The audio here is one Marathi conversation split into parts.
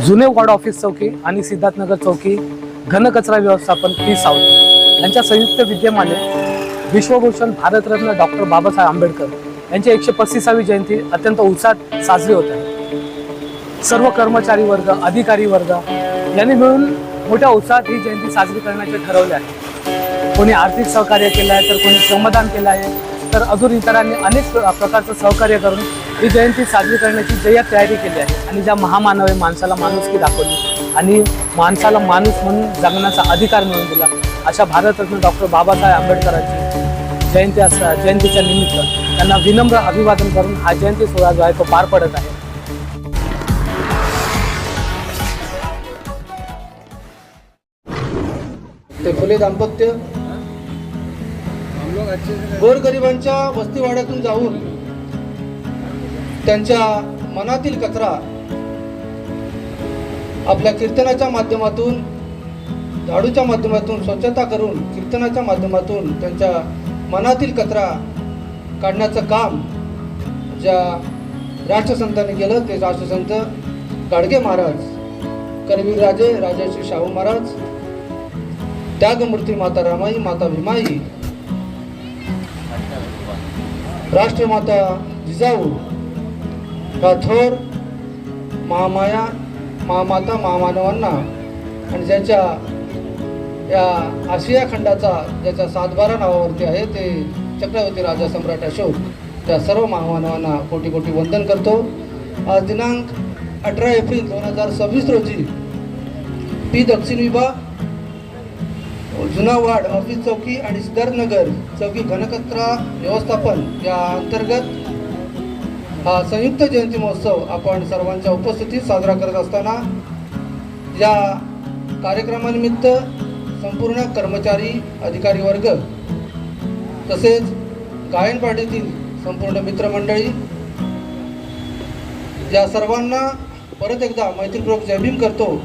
जुने वॉर्ड ऑफिस चौकी आणि सिद्धार्थनगर चौकी घनकचरा व्यवस्थापन पी सावंत यांच्या संयुक्त विद्यमाने विश्वभूषण भारतरत्न डॉक्टर बाबासाहेब आंबेडकर यांची 135वी जयंती अत्यंत उत्साहात साजरी होत आहे। सर्व कर्मचारी वर्ग, अधिकारी वर्ग यांनी मिळून मोठ्या उत्साहात ही जयंती साजरी करण्याचे ठरवले आहे। कोणी आर्थिक सहकार्य केले आहे, तर कोणी श्रमदान केले आहे, तर अजून इतरांनी अनेक प्रकारचं सहकार्य करून ही जयंती साजरी करण्याची जय्यत तयारी केली आहे। आणि ज्या महामानव माणसाला माणुसकी दाखवली आणि माणसाला माणूस म्हणून जगण्याचा अधिकार मिळवून दिला, अशा भारतरत्न डॉक्टर बाबासाहेब आंबेडकरांची जयंतीच्या निमित्त त्यांना विनम्र अभिवादन करून हा जयंती सोहळा जो आहे तो पार पडत आहे। ते फुले दाम्पत्य गोरगरिबांच्या वस्तीवाड्यातून जाऊन त्यांच्या मनातील कचरा आपल्या कीर्तनाच्या माध्यमातून, झाडूच्या माध्यमातून स्वच्छता करून, कीर्तनाच्या माध्यमातून त्यांच्या मनातील कचरा काढण्याचं काम ज्या राष्ट्रसंतांनी केलं ते राष्ट्रसंत गाडगे महाराज, करवीर राजे राजर्षी शाहू महाराज, त्यागमूर्ती माता रमाई, माता भीमाई, राष्ट्रमाता जिजाऊ, थोर महामाया, महामाता, महामानवांना आणि ज्याच्या या आशिया खंडाचा ज्याच्या 7/12 नावावरती आहे ते चक्रवर्ती राजा सम्राट अशोक, त्या सर्व महामानवांना कोटी कोटी वंदन करतो। आज दिनांक 18 एप्रिल 2026 रोजी पी दक्षिण विभाग, जुना वार्ड ऑफिस चौकी आणि सिद्धार्थनगर चौकी घनकचरा व्यवस्थापन या अंतर्गत हा संयुक्त जयंती महोत्सव आपण सर्वांच्या उपस्थितीत साजरा करत असताना या कार्यक्रमानिमित्त संपूर्ण कर्मचारी, अधिकारी वर्ग तसेच गायन पार्टीतील संपूर्ण मित्रमंडळी या सर्वांना परत एकदा मैत्रीपूर्वक जय भीम करतो।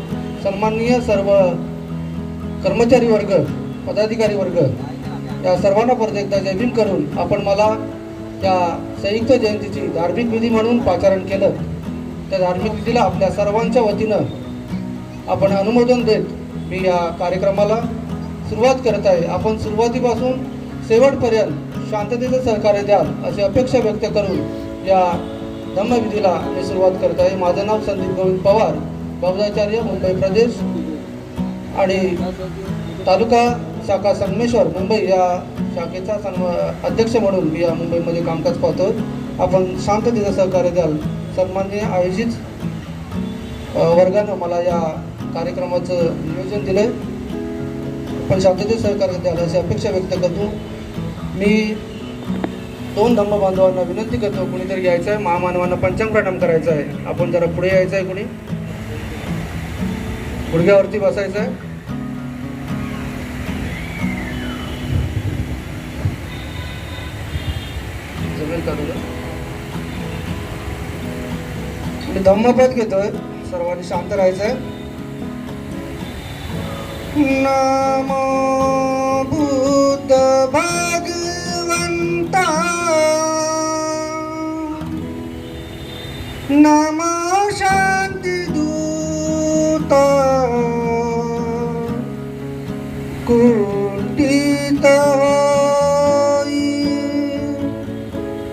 सन्माननीय सर्व कर्मचारी वर्ग, पदाधिकारी वर्ग या सर्वांना परत एकदा जय भीम करून आपण मला या संयुक्त जयंतीची धार्मिक विधी म्हणून पाचारण केलं, त्या धार्मिक विधीला आपल्या सर्वांच्या वतीनं आपण अनुमोदन देत मी या कार्यक्रमाला सुरुवात करत आहे। आपण सुरुवातीपासून शेवटपर्यंत शांततेचं सहकार्य द्याल अशी अपेक्षा व्यक्त करून या धम्मविधीला मी सुरुवात करत आहे। माझं नाव संदीप गोविंद पवार, बाबुजाचार्य, मुंबई प्रदेश आणि तालुका शाखा संगमेश्वर मुंबई या शाखेचा अध्यक्ष म्हणून मी या मुंबईमध्ये कामकाज पाहतो। आपण शांततेचं सहकार्य द्याल। सन्माननीय आयोजित वर्गानं मला या कार्यक्रमाचं नियोजन दिलंय, पण शांततेचं सहकार्य द्याल अशी अपेक्षा व्यक्त करतो। मी 2 धम्म बांधवांना विनंती करतो, कुणीतरी यायचं आहे, महामानवांना पंचांग प्रणाम करायचं आहे। आपण जरा पुढे यायचं आहे, कुणी गुडघ्यावरती बसायचं आहे। मी धम्मपद घेतोय, सर्वांनी शांत राहायचंय। नमो बुद्ध भगवंता, नमो शांती दूता, कुंठित होई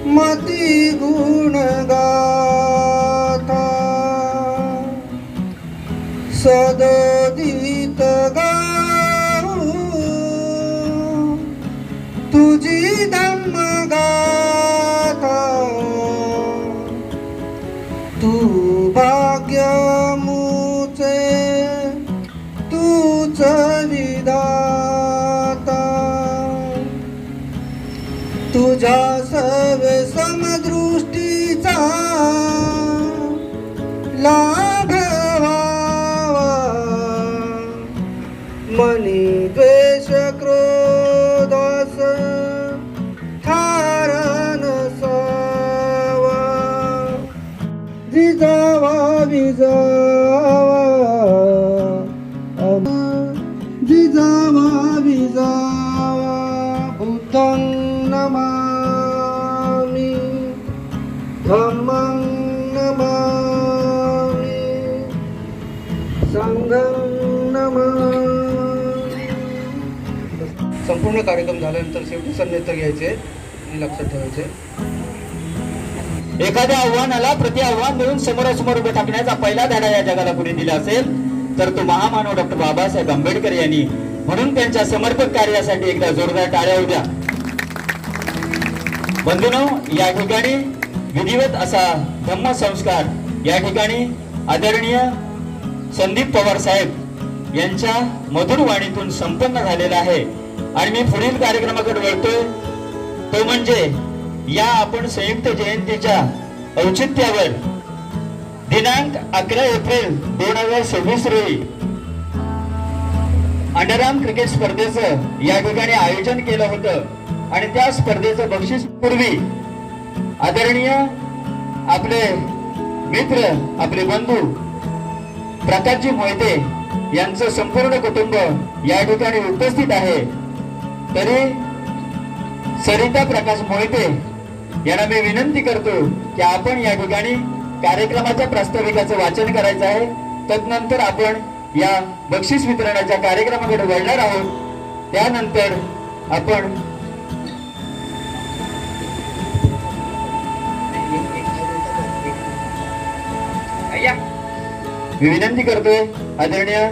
मती गुण गाथा, सदोदित गाऊ तुझी धम्म गाथा, तू भाग्य मुचे तूच विधाता, तुझ्या सर्व समदृष्टीचा लाभ व्हावा, मनी द्वेष क्रोधास थार नसावा, जिजावा विजावा, जिजावा विजावा, बुद्धं नमामि। संपूर्ण कार्यक्रम झाल्यानंतर शेवटी सन्नेत्र घ्यायचे आणि लक्षात ठेवायचे. एखाद्या आव्हानाला प्रति आव्हान देऊन समोरासमोर उभे टाकण्याचा पहिला धडा या जगाला पुढे दिला असेल तर तो महामानव डॉक्टर बाबासाहेब आंबेडकर यांनी. म्हणून त्यांच्या समर्पक कार्यासाठी एकदा जोरदार टाळ्या होऊ द्या. बंधूंनो, या ठिकाणी विधिवत असा धम्मसंस्कार या ठिकाणी आदरणीय संदीप पवार साहेब यांच्या मधुर वाणीतून संपन्न झालेला आहे. आणि मी पुढील कार्यक्रमाकडे वळतोय, तो म्हणजे या आपण संयुक्त जयंतीच्या औचित्यावर दिनांक 11 एप्रिल 2026 रोजी अंडरआर्म क्रिकेट स्पर्धेचं या ठिकाणी आयोजन केलं होतं. आणि त्या स्पर्धेचं बक्षीस पूर्वी आदरणीय आपले मित्र, आपले बंधू प्रकाशजी मोहिते यांचं संपूर्ण कुटुंब या ठिकाणी उपस्थित आहे. तरी सरिता प्रकाश मोहिते यांना मी विनंती करतो की आपण या ठिकाणी कार्यक्रमाच्या प्रास्ताविकाचं वाचन करायचं आहे. तदनंतर आपण या बक्षीस वितरणाच्या कार्यक्रमाकडे वळणार आहोत. त्यानंतर आपण मी विनंती करतोय आदरणीय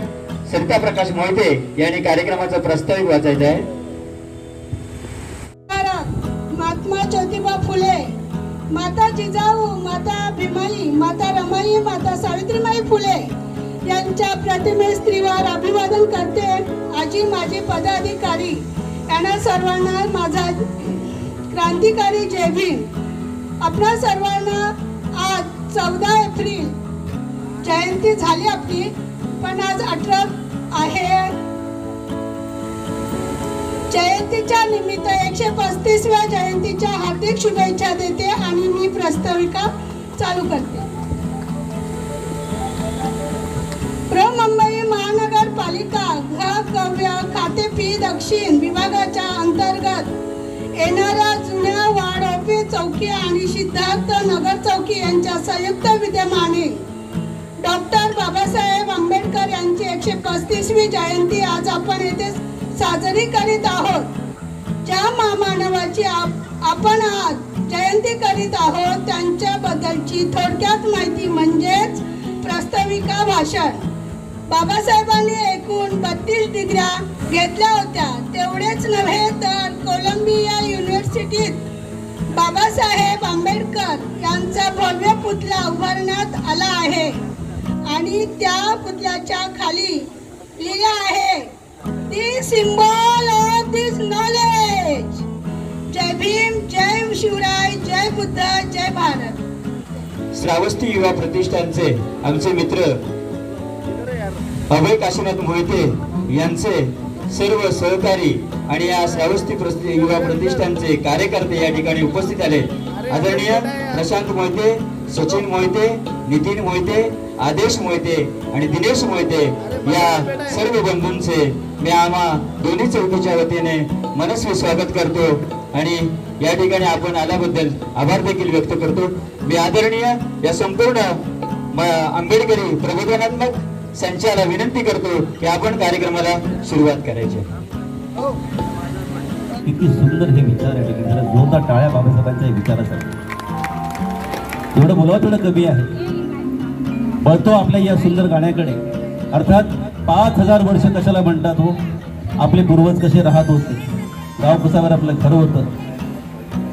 सरिता प्रकाश मोहिते यांनी कार्यक्रमाचा प्रास्ताविक वाचायचा आहे. महात्मा ज्योतिबा फुले, माता जिजाऊ, माता भीमाई, माता रमाई, माता सावित्रीबाई फुले यांच्या प्रतिमेस स्त्रीवार अभिवादन करते. आजी, माझे पदाधिकारी यांना सर्वांना माझा क्रांतिकारी जय भीम. आपणा सर्वांना आज 14 एप्रिल जयंती झाली आपली, पण आज 18 आहे. जयंतीच्या निमित्त 135व्या जयंतीच्या हार्दिक शुभेच्छा देते आणि मी प्रास्ताविका चालू करते. मुंबई महानगरपालिका गृहकव्य खाते पी दक्षिण विभागाच्या अंतर्गत येणाऱ्या जुन्या वाड ओपी चौकी आणि सिद्धार्थ नगर चौकी यांच्या संयुक्त विद्यमाने डॉक्टर बाबासाहेब आंबेडकर यांची 135वी जयंती आज आपण येथे साजरी करीत आहोत. ज्या महामानवाची आपण आज जयंती करीत आहोत त्यांच्याबद्दलची थोडक्यात माहिती म्हणजेच प्रास्ताविका भाषण. बाबासाहेबांनी एकूण 32 डिग्र्या घेतल्या होत्या. तेवढेच नव्हे तर कोलंबिया युनिव्हर्सिटीत बाबासाहेब आंबेडकर यांचा भव्य पुतळा उभारण्यात आला आहे आणि त्या पुतळ्याच्या खाली लिहिले आहे, दी सिम्बॉल ऑफ दिस नॉलेज. जय भीम, जय शिवराय, जय बुद्ध, जय भारत. श्रावस्ती युवा प्रतिष्ठानचे आमचे मित्र अभय काशीनाथ मोहिते यांचे सर्व सहकारी आणि या श्रावस्ती युवा प्रतिष्ठानचे कार्यकर्ते या ठिकाणी उपस्थित आले. आदरणीय प्रशांत मोहिते, सचिन मोहिते, नितीन मोहिते, आदेश मोहिते आणि दिनेश मोहिते या सर्व बंधूंचे मी आम्हा दोन्ही चौकीच्या वतीने मनस्वी स्वागत करतो आणि या ठिकाणी आपण आल्याबद्दल आभार देखील व्यक्त करतो. मी आदरणीय या संपूर्ण आंबेडकरी प्रबोधनात्मक संचाला विनंती करतो की आपण कार्यक्रमाला सुरुवात करायची. किती सुंदर हे विचार आहे. जरा जोरदार टाळ्या बाबासाहेबांच्या विचारासाठी. एवढं बोलावं तेवढं कमी आहे. बळतो आपल्या या सुंदर गाण्याकडे. अर्थात 5000 वर्ष कशाला म्हणतात हो, आपले पूर्वज कसे राहत होते, गाव कुसावर आपलं घर होतं,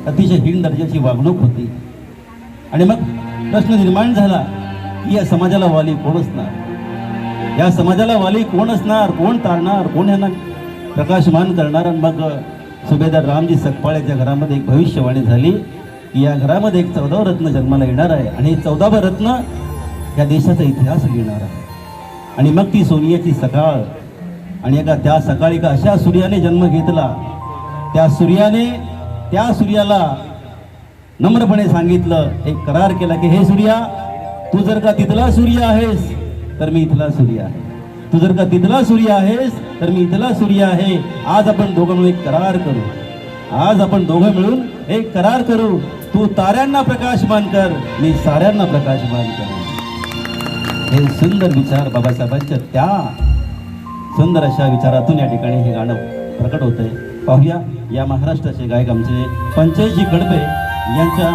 अतिशय हीन दर्जाची वागणूक होती. आणि मग प्रश्न निर्माण झाला की या समाजाला वाली कोण असणार, या समाजाला वाली कोण असणार, कोण तारणार, कोण यांना प्रकाशमान करणार. आणि मग सुभेदार रामजी सकपाळेच्या घरामध्ये एक भविष्यवाणी झाली की या घरामध्ये एक 14वं रत्न जन्माला येणार आहे आणि 14वं रत्न या देशाचा इतिहास लिहिणार आहे. आणि मग ती सोनियाची सकाळ. आणि एका त्या सकाळी का अशा सूर्याने जन्म घेतला. त्या सूर्याला नम्रपणे सांगितलं, एक करार केला की हे सूर्या, तू जर का तिथला सूर्य आहेस तर मी इथला सूर्य आहे, तू जर का तिथला सूर्य आहेस तर मी इथला सूर्य आहे. आज आपण दोघं मिळून एक करार करू, आज आपण दोघं मिळून एक करार करू. तू ताऱ्यांना प्रकाशमान कर, मी साऱ्यांना प्रकाशमान कर. हे सुंदर विचार बाबासाहेबांच्या त्या सुंदर अशा विचारातून या ठिकाणी हे गाणं प्रकट होत आहे. पाहूया या महाराष्ट्राचे गायक आमचे पंचायतजी कडबे यांच्या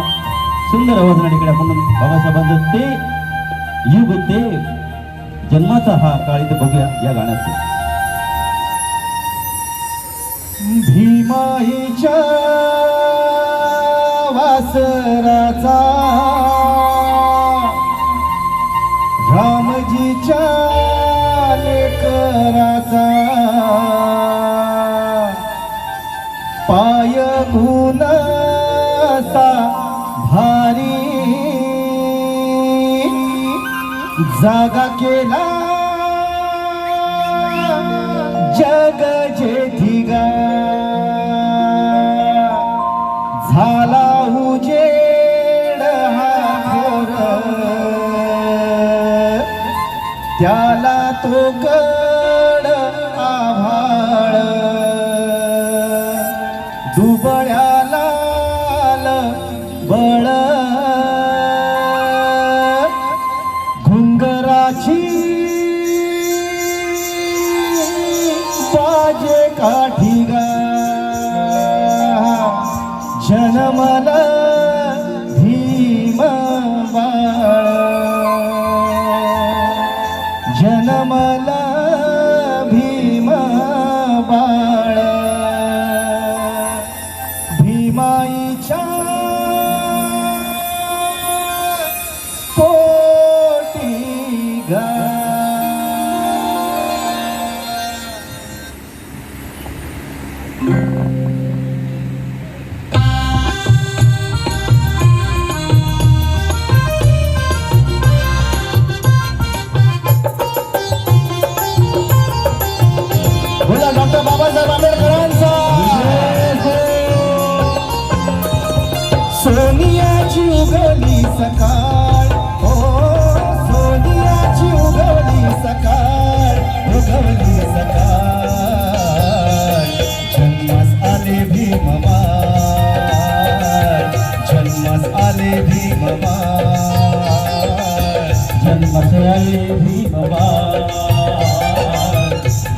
सुंदर आवाजाने ठिकाणी आपण बाबासाहेबांचं ते युग ते जन्माचा हा काळ इथे बघूया या गाण्याचं. भीमाईच्या वासराचा रामजीच्या लेकराचा पाय गुण असा भारी जागा केला जग जेठीगा झाला उजेड हा घोर त्याला तो गड आभाळ दुबळ्याला बळ घुंगराची बाजे काठीगा जनमला भीम बाळ जनमला भीम बाळ भीमाईच्या पोटी गा. बोला डॉक्टर बाबासाहेब आंबेडकरांचा. सोनियाची उगवली सकाळ हो सोनियाची उगवली सकाळ उगवली सकाळ जन्मास आले भीमबाळ जन्मास आले भीमबाळ जन्मास आले भीमबाळ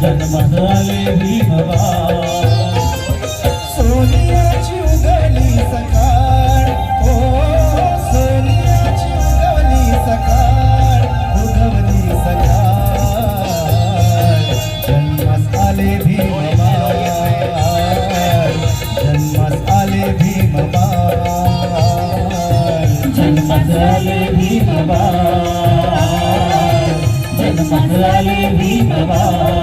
जन्मास आले भीमबाळ. सोनियाची उगवली सकाळ ओ सोनियाची उगवली सकाळ उगवली सकाळ जन्मास आले भीमबाळ जन्मास आले भीमबाळ जन्मास आले भीमबाळ जन्मास आले भीमबाळ.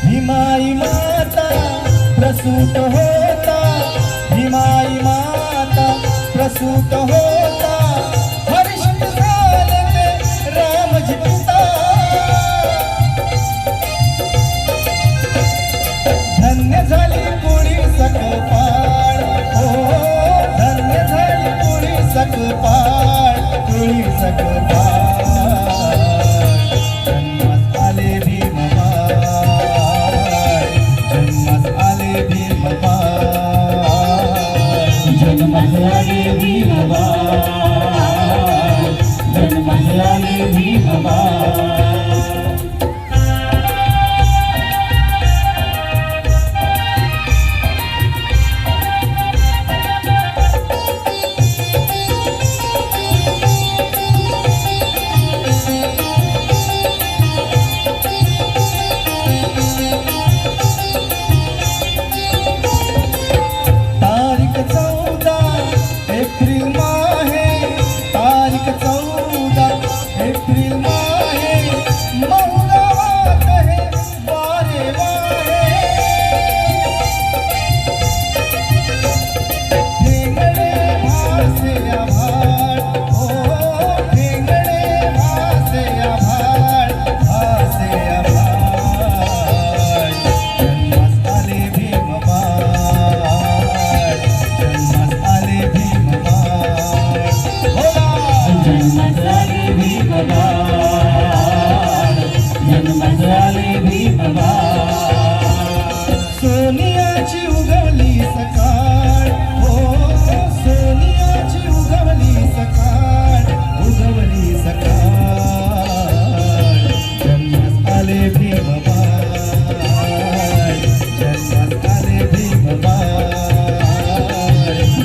भीमाई माता प्रसूत होता भीमाई माता प्रसूत होता हर्षित झाले ते रामजी पिता आले भीमबाळ. सोनियाची उगवली सकाळ, हो सोनियाची उगवली सकाळ, उगवली सकाळ. जन्मास आले भीमबाळ, जन्मास आले भीमबाळ,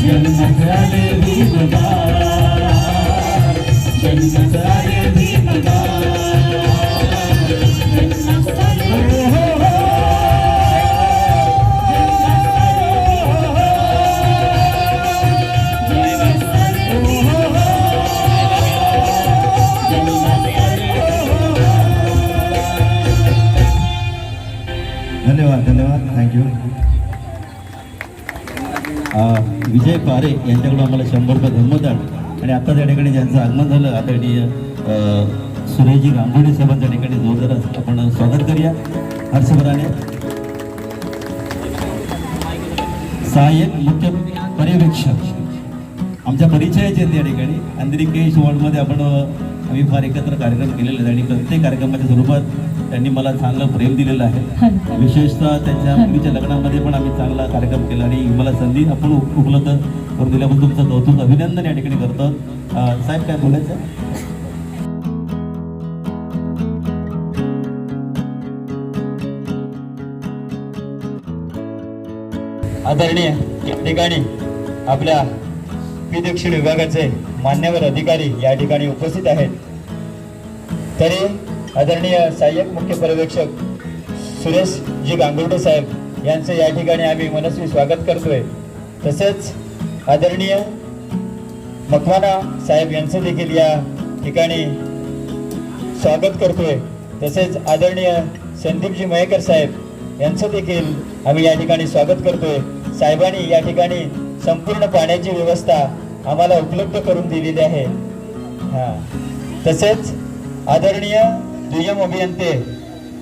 जन्मास आले भीमबाळ, जन्मास आले भीमबाळ. धन्यवाद धन्यवाद थँक्यू. विजय पारे यांच्याकडून आम्हाला 100 रुपये धर्मदान आणि आता त्या ठिकाणी ज्यांचं आगमन झालं आदरणीय सुरेशजी गांगुर्डे साहेबांच्या ठिकाणी जोरदार आपण स्वागत करूया हर्षभराने. सहाय्यक मुख्य पर्यवेक्षक आमच्या परिचयाचे आहेत या ठिकाणी. अंधरिकेश वॉर्डमध्ये आम्ही फार एकत्र कार्यक्रम केलेले आहेत आणि प्रत्येक कार्यक्रमाच्या स्वरूपात त्यांनी मला चांगलं प्रेम दिलेलं आहे. विशेषतः त्यांच्या मुलीच्या लग्नामध्ये पण आम्ही चांगला कार्यक्रम केला आणि मला संधी आपण उपलब्ध करून दिल्याबद्दल तुमचं कौतुक अभिनंदन या ठिकाणी करतो. साहेब काय बोलायचं? आदरणीय या ठिकाणी आपल्या पी दक्षिण विभागाचे मान्यवर अधिकारी या ठिकाणी उपस्थित आहेत. तरी आदरणीय सहाय्यक मुख्य पर्यवेक्षक सुरेशजी गांगुर्डे साहेब यांचं या ठिकाणी आम्ही मनस्वी स्वागत करतोय. तसेच आदरणीय मकवाना साहेब यांचं देखील या ठिकाणी स्वागत करतोय. तसेच आदरणीय संदीपजी मयेकर साहेब यांचं देखील आम्ही या ठिकाणी स्वागत करतोय. साहेबांनी या ठिकाणी संपूर्ण पाण्याची व्यवस्था आम्हाला उपलब्ध करून दिलेली आहे. तसेच आदरणीय दुय्यम अभियंते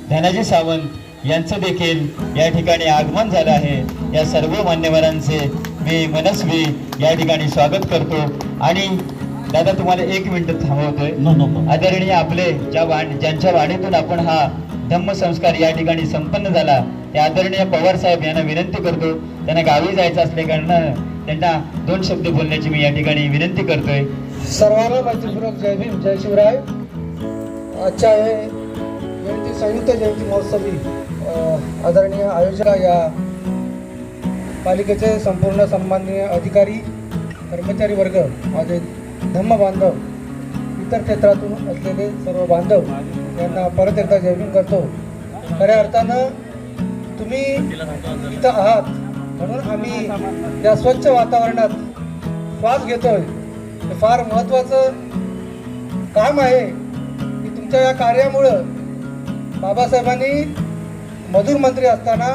धनाजी सावंत यांचं देखील या ठिकाणी आगमन झालं आहे. या सर्व मान्यवरांचे मी मनस्वी या ठिकाणी स्वागत करतो. आणि दादा तुम्हाला 1 मिनिट थांबवतोय. आदरणीय आपले ज्यांच्या वाणीतून आपण हा धम्मसंस्कार या ठिकाणी संपन्न झाला त्या आदरणीय पवार साहेब यांना विनंती करतो. त्यांना गावी जायचं असल्या कारणानं त्यांना 2 शब्द बोलण्याची मी या ठिकाणी विनंती करतोय. सर्वांना मैत्रीपूर्वक जय भीम जय शिवराय. आजच्या हे जयंती संयुक्त जयंती महोत्सवी आदरणीय आयोजक या पालिकेचे संपूर्ण सन्माननीय अधिकारी कर्मचारी वर्ग माझे धम्म बांधव इतर क्षेत्रातून असलेले सर्व बांधव यांना परत एकदा जय भीम करतो. खऱ्या अर्थानं तुम्ही इथं आहात म्हणून आम्ही या स्वच्छ वातावरणात श्वास घेतोय. हे फार महत्त्वाचं काम आहे की तुमच्या या कार्यामुळं बाबासाहेबांनी मधुर मंत्री असताना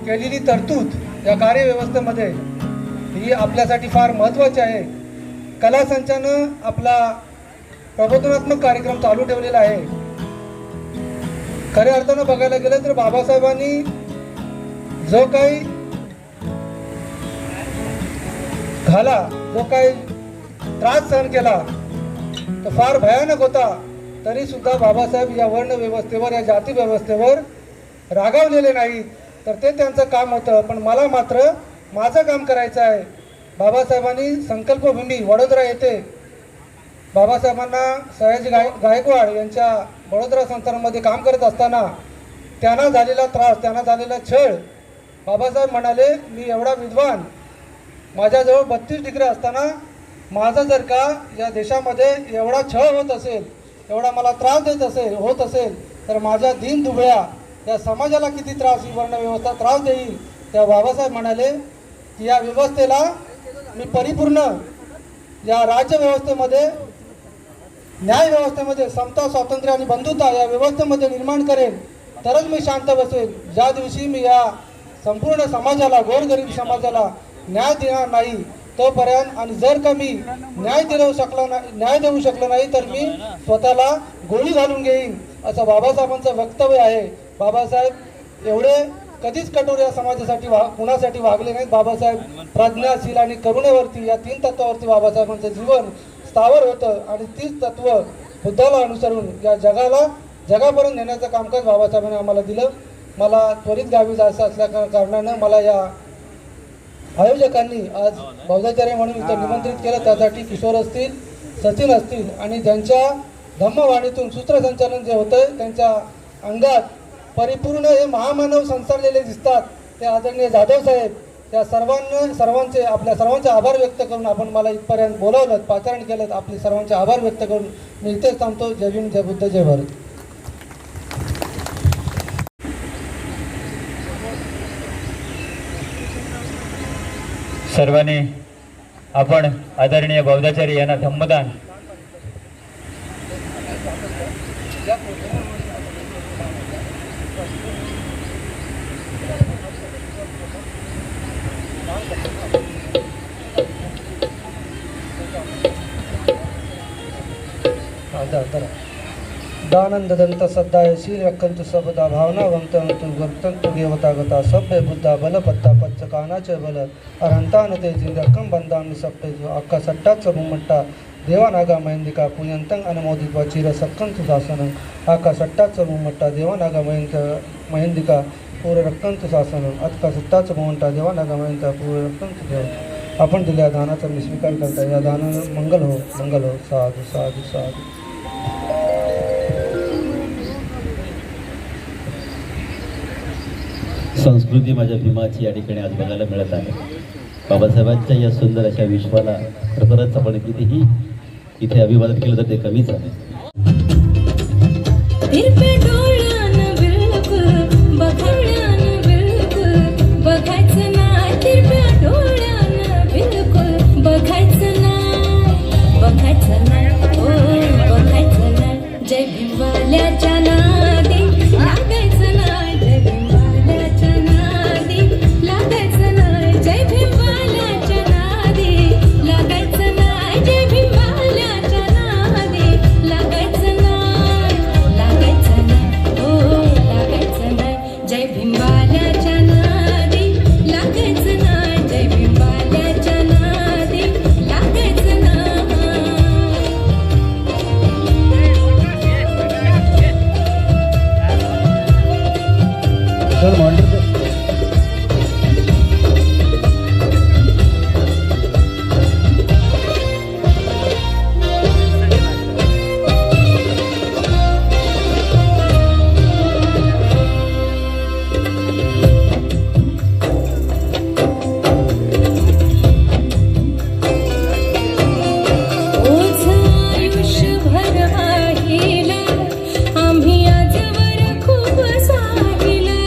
केलेली तरतूद या कार्यव्यवस्थेमध्ये ही आपल्यासाठी फार महत्त्वाची आहे. कला संचानं आपला प्रबोधनात्मक कार्यक्रम चालू ठेवलेला आहे. खऱ्या अर्थानं बघायला गेलं तर बाबासाहेबांनी जो काही त्रास सहन केला तो फार भयानक होता. तरी सुद्धा बाबासाहेब या वर्ण व्यवस्थेवर या जाती व्यवस्थेवर रागावलेले नाहीत. तर ते त्यांचं काम होतं. पण मला मात्र माझं काम करायचं आहे. बाबासाहेबांनी संकल्पभूमी वडोदरा येथे बाबासाहेबांना सयाजी गायकवाड यांच्या वडोदरा संस्थानामध्ये काम करत असताना त्यांना झालेला त्रास, त्यांना झालेला छळ, बाबासाहेब म्हणाले मी एवढा विद्वान, माझ्याजवळ 32 डिग्री असताना माझा जर का या देशामध्ये एवढा छळ होत असेल, एवढा मला त्रास होत असेल तर माझ्या दीन दुबळ्या या समाजाला किती त्रास ही वर्णव्यवस्था त्रास देईल. तेव्हा बाबासाहेब म्हणाले की या व्यवस्थेला मी परिपूर्ण या राज्यव्यवस्थेमध्ये, न्याय व्यवस्थेमध्ये समता, स्वातंत्र्य आणि बंधुता या व्यवस्थेमध्ये निर्माण करेन तरच मी शांत बसेल. ज्या दिवशी मी या संपूर्ण समाजाला, गोरगरीब समाजाला न्याय देणार नाही तोपर्यंत, आणि जर का मी न्याय देऊ शकलो नाही तर मी स्वतःला गोळी घालून घेईन, असं बाबासाहेबांचं वक्तव्य आहे. बाबासाहेब एवढे कधीच कठोर या समाजासाठी कुणासाठी वागले नाहीत. बाबासाहेब प्रज्ञाशील आणि करुणेवरती या 3 तत्वावरती बाबासाहेबांचं जीवन स्थावर होतं आणि तीच तत्व बुद्धाला अनुसरून या जगाला जगापर्यंत नेण्याचं कामकाज बाबासाहेबांनी आम्हाला दिलं. मला त्वरित गावी जायचं असल्या कारणानं मला या आयोजकांनी आज बौद्धाचार्य म्हणून इथं निमंत्रित केलं. त्यासाठी किशोर असतील, सचिन असतील आणि ज्यांच्या धम्मवाणीतून सूत्रसंचालन जे होतं त्यांच्या अंगात परिपूर्ण हे महामानव संसारलेले दिसतात ते आदरणीय जाधव साहेब. त्या सर्वांचे आपल्या सर्वांचे आभार व्यक्त करून आपण मला इथपर्यंत बोलावलं, पाचारण केलं. आपले सर्वांचे आभार व्यक्त करून मी इथेच थांबतो. जय भीम, जय बुद्ध, जय भारत. सर्वांनी आपण आदरणीय बौद्धाचार्य यांना धम्मदान दानंद दंत सद्दाय शील व्यक्कंतु सबदा भावनावंतंतु वर्तंतु देवतागता सभ्य बुद्धा बलपत्ता पच्च कानाचे बल अरहंतान ते जिंदकम बंदान सप्पे अक्का सट्टाच मुम्मट्टा देवानागा महेंदिका पुण्यंतं अनुमोदित चिर सक्कंतु शासनं अक्का सट्टाच मुम्मट्टा देवानागा महेंदिका पूर रक्कंतु शासनं अक्का सट्टाच मुम्मट्टा देवानागा महेंदिका पूर रक्कंतु देव. आपण दिल्या दानाचा मी स्वीकार करता. या दानानं मंगल हो, मंगल हो. साधू साधू साधू. संस्कृती माझ्या भीमाची या ठिकाणी आज बघायला मिळत आहे. बाबासाहेबांच्या या सुंदर अशा विश्वाला खरोखरच आपण कितीही इथे अभिवादन केलं तर ते कमीच आहे. जय भीमवाल्याच्या नादी लागायचं नाही, जय भीमवाल्याच्या नादी लागायचं नाही, जय भीमवाल्याच्या नादी लागायचं नाही, जय भीमवाल्याच्या नादी लागायचं नाही, लागायचं नाही, हो लागायचं नाही, जय भीमवाल्याच्या नादी लागायचं नाही, जय भीमवाल्याच्या नादी लागायचं नाही. आम्ही आजवर खूप साहिला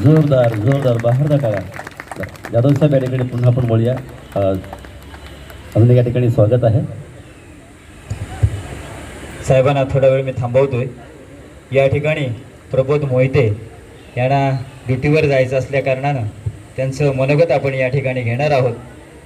जोरदार जोरदार बाहेरचा टाळा. जाधव साहेब या ठिकाणी पुन्हा आपण बोलूया. अजून या ठिकाणी स्वागत आहे. साहेबांना थोडा वेळ मी थांबवतोय. या ठिकाणी प्रबोध मोहिते यांना ड्युटीवर जायचं असल्या कारणानं त्यांचं मनोगत आपण या ठिकाणी घेणार आहोत.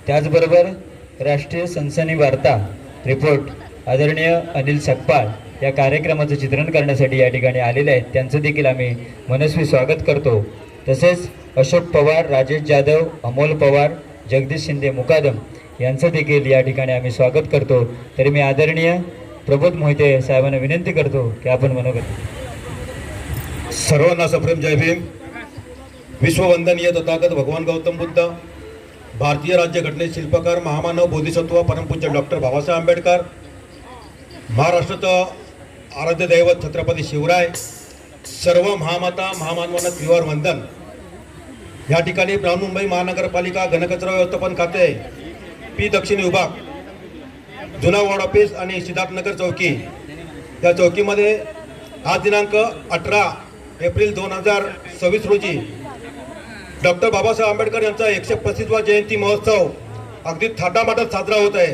त्याचबरोबर राष्ट्रीय सनसनी वार्ता रिपोर्ट आदरणीय अनिल सकपाळ या कार्यक्रमाचं चित्रण करण्यासाठी या ठिकाणी आलेले आहेत. त्यांचं देखील आम्ही मनस्वी स्वागत करतो. तसेच अशोक पवार, राजेश जाधव, अमोल पवार, जगदीश शिंदे मुकादम यांचं देखील या ठिकाणी आम्ही स्वागत करतो. तरी मी आदरणीय प्रबोध मोहिते साहेबांना विनंती करतो की आपण मनोगत. सर्वांना सप्रेम जय भीम. विश्ववंदनीय तथागत भगवान गौतम बुद्ध, भारतीय राज्यघटनेचे शिल्पकार, महामानव, बोधिसत्व, परमपूज्य डॉक्टर बाबासाहेब आंबेडकर, महाराष्ट्राचं आराध्य दैवत छत्रपती शिवराय, सर्व महामाता महामानवांना त्रिवार वंदन. या ठिकाणी बृहन्मुंबई महानगरपालिका घनकचरा व्यवस्थापन खाते पी दक्षिण विभाग, जुना वॉर्ड ऑफिस आणि सिद्धार्थनगर चौकी या चौकीमध्ये आज दिनांक 18 एप्रिल 2026 रोजी डॉक्टर बाबासाहेब आंबेडकर यांचा 135वा जयंती महोत्सव अगदी थाटामाटात साजरा होत आहे.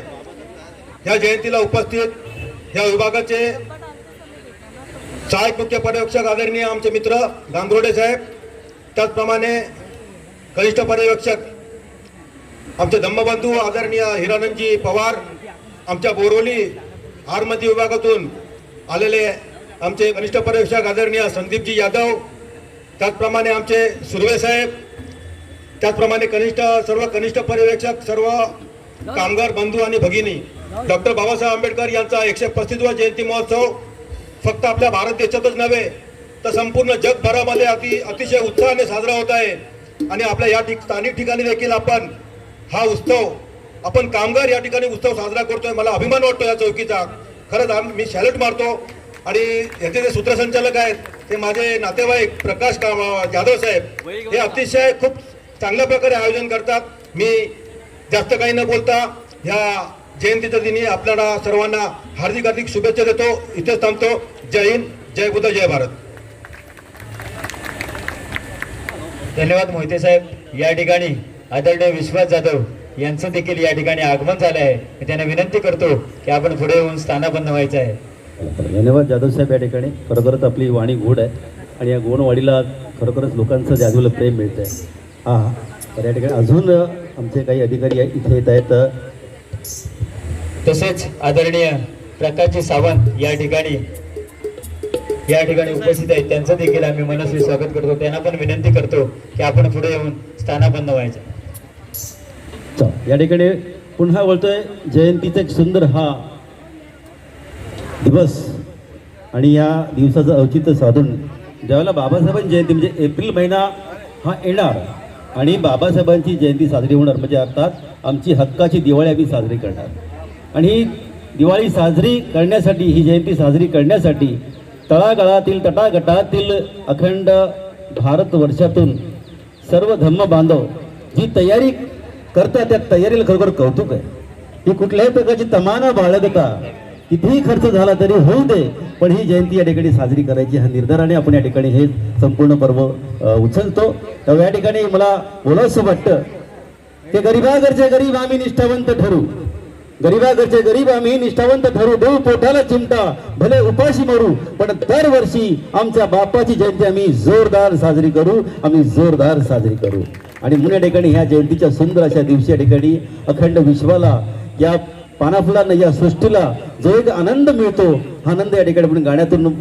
या जयंतीला उपस्थित या विभागाचे सहाय्यक मुख्य पर्यवेक्षक आदरणीय आमचे मित्र गांगरोडे साहेब, त्याचप्रमाणे कनिष्ठ पर्यवेक्षक आमचे धम्मबंधू आदरणीय हिरानंदजी पवार, आमच्या बोरवली आरमती विभागातून आलेले आमचे कनिष्ठ पर्यवेक्षक आदरणीय संदीपजी यादव, त्याचप्रमाणे आमचे सुर्वे साहेब, त्याचप्रमाणे सर्व कनिष्ठ पर्यवेक्षक, सर्व कामगार बंधू आणि भगिनी. डॉक्टर बाबासाहेब आंबेडकर यांचा 135वा जयंती महोत्सव फक्त आपल्या भारत देशातच नव्हे तर संपूर्ण जगभरामध्ये अतिशय उत्साहाने साजरा होत आहे. आणि आपल्या या स्थानिक ठिकाणी देखील आपण हा उत्सव, आपण कामगार या ठिकाणी उत्सव साजरा करतोय. मला अभिमान वाटतो या चौकीचा. खरंच मी सॅल्यूट मारतो. आणि याचे जे सूत्रसंचालक आहेत ते माझे नातेवाईक प्रकाश जाधव साहेब, हे अतिशय खूप चांगल्या प्रकारे आयोजन करतात. मी जास्त काही न बोलता ह्या जयंतीच्या दिनी आपल्याला सर्वांना हार्दिक हार्दिक शुभेच्छा देतो. इथेच थांबतो. जय हिंद, जय बुद्ध, जय भारत. धन्यवाद मोहिते साहेब. या ठिकाणी आदरणीय विश्वास जाधव यांचं देखील या ठिकाणी आगमन झालं आहे. मी त्यांना विनंती करतो की आपण पुढे येऊन स्थानाबंद व्हायचं आहे. धन्यवाद जाधव साहेब. या ठिकाणी खरोखरच आपली वाणी गोड आहे आणि या गोड वाणीला खरोखरच लोकांचं जादूला प्रेम मिळतं आहे. हां, तर या ठिकाणी अजून आमचे काही अधिकारी इथे येत आहेत. तसेच आदरणीय प्रकाशजी सावंत या ठिकाणी उपस्थित आहेत. त्यांचं देखील आम्ही मनस्वी स्वागत करतो. त्यांना पण विनंती करतो की आपण पुढे येऊन स्थानाबंद व्हायचं. या ठिकाणी पुन्हा बोलतोय जयंतीचा एक सुंदर हा दिवस आणि या दिवसाचं औचित्य साधून ज्यावेळेला बाबासाहेबांची जयंती म्हणजे एप्रिल महिना हा येणार आणि बाबासाहेबांची जयंती साजरी होणार, म्हणजे अर्थात आमची हक्काची दिवाळी आम्ही साजरी करणार. आणि ही दिवाळी साजरी करण्यासाठी, ही जयंती साजरी करण्यासाठी तळागाळातील तटागटातील अखंड भारतवर्षातून सर्व धर्म बांधव जी तयारी करतात त्या तयारीला खरोखर कौतुक आहे. ही कुठल्याही प्रकारची तमाना बाळगता कितीही खर्च झाला तरी होऊ दे, पण ही जयंती या ठिकाणी साजरी करायची ह्या निर्धाराने आपण या ठिकाणी हे संपूर्ण पर्व उचलतो. तेव्हा या ठिकाणी मला बोलावंसं वाटतं की गरिबागरचे गरीब आम्ही निष्ठावंत ठरू, गरिबागरचे गरीब आम्ही निष्ठावंत ठरू, देऊ पोटाला चिमटा भले उपाशी मरू, पण दरवर्षी आमच्या बाप्पाची जयंती आम्ही जोरदार साजरी करू, आम्ही जोरदार साजरी करू. आणि म्हणून या ठिकाणी ह्या जयंतीच्या सुंदर अशा दिवशी या ठिकाणी अखंड विश्वाला, या पानाफुलांना, या सृष्टीला जो एक आनंद मिळतो, हा आनंद या ठिकाणी आपण गाण्यातून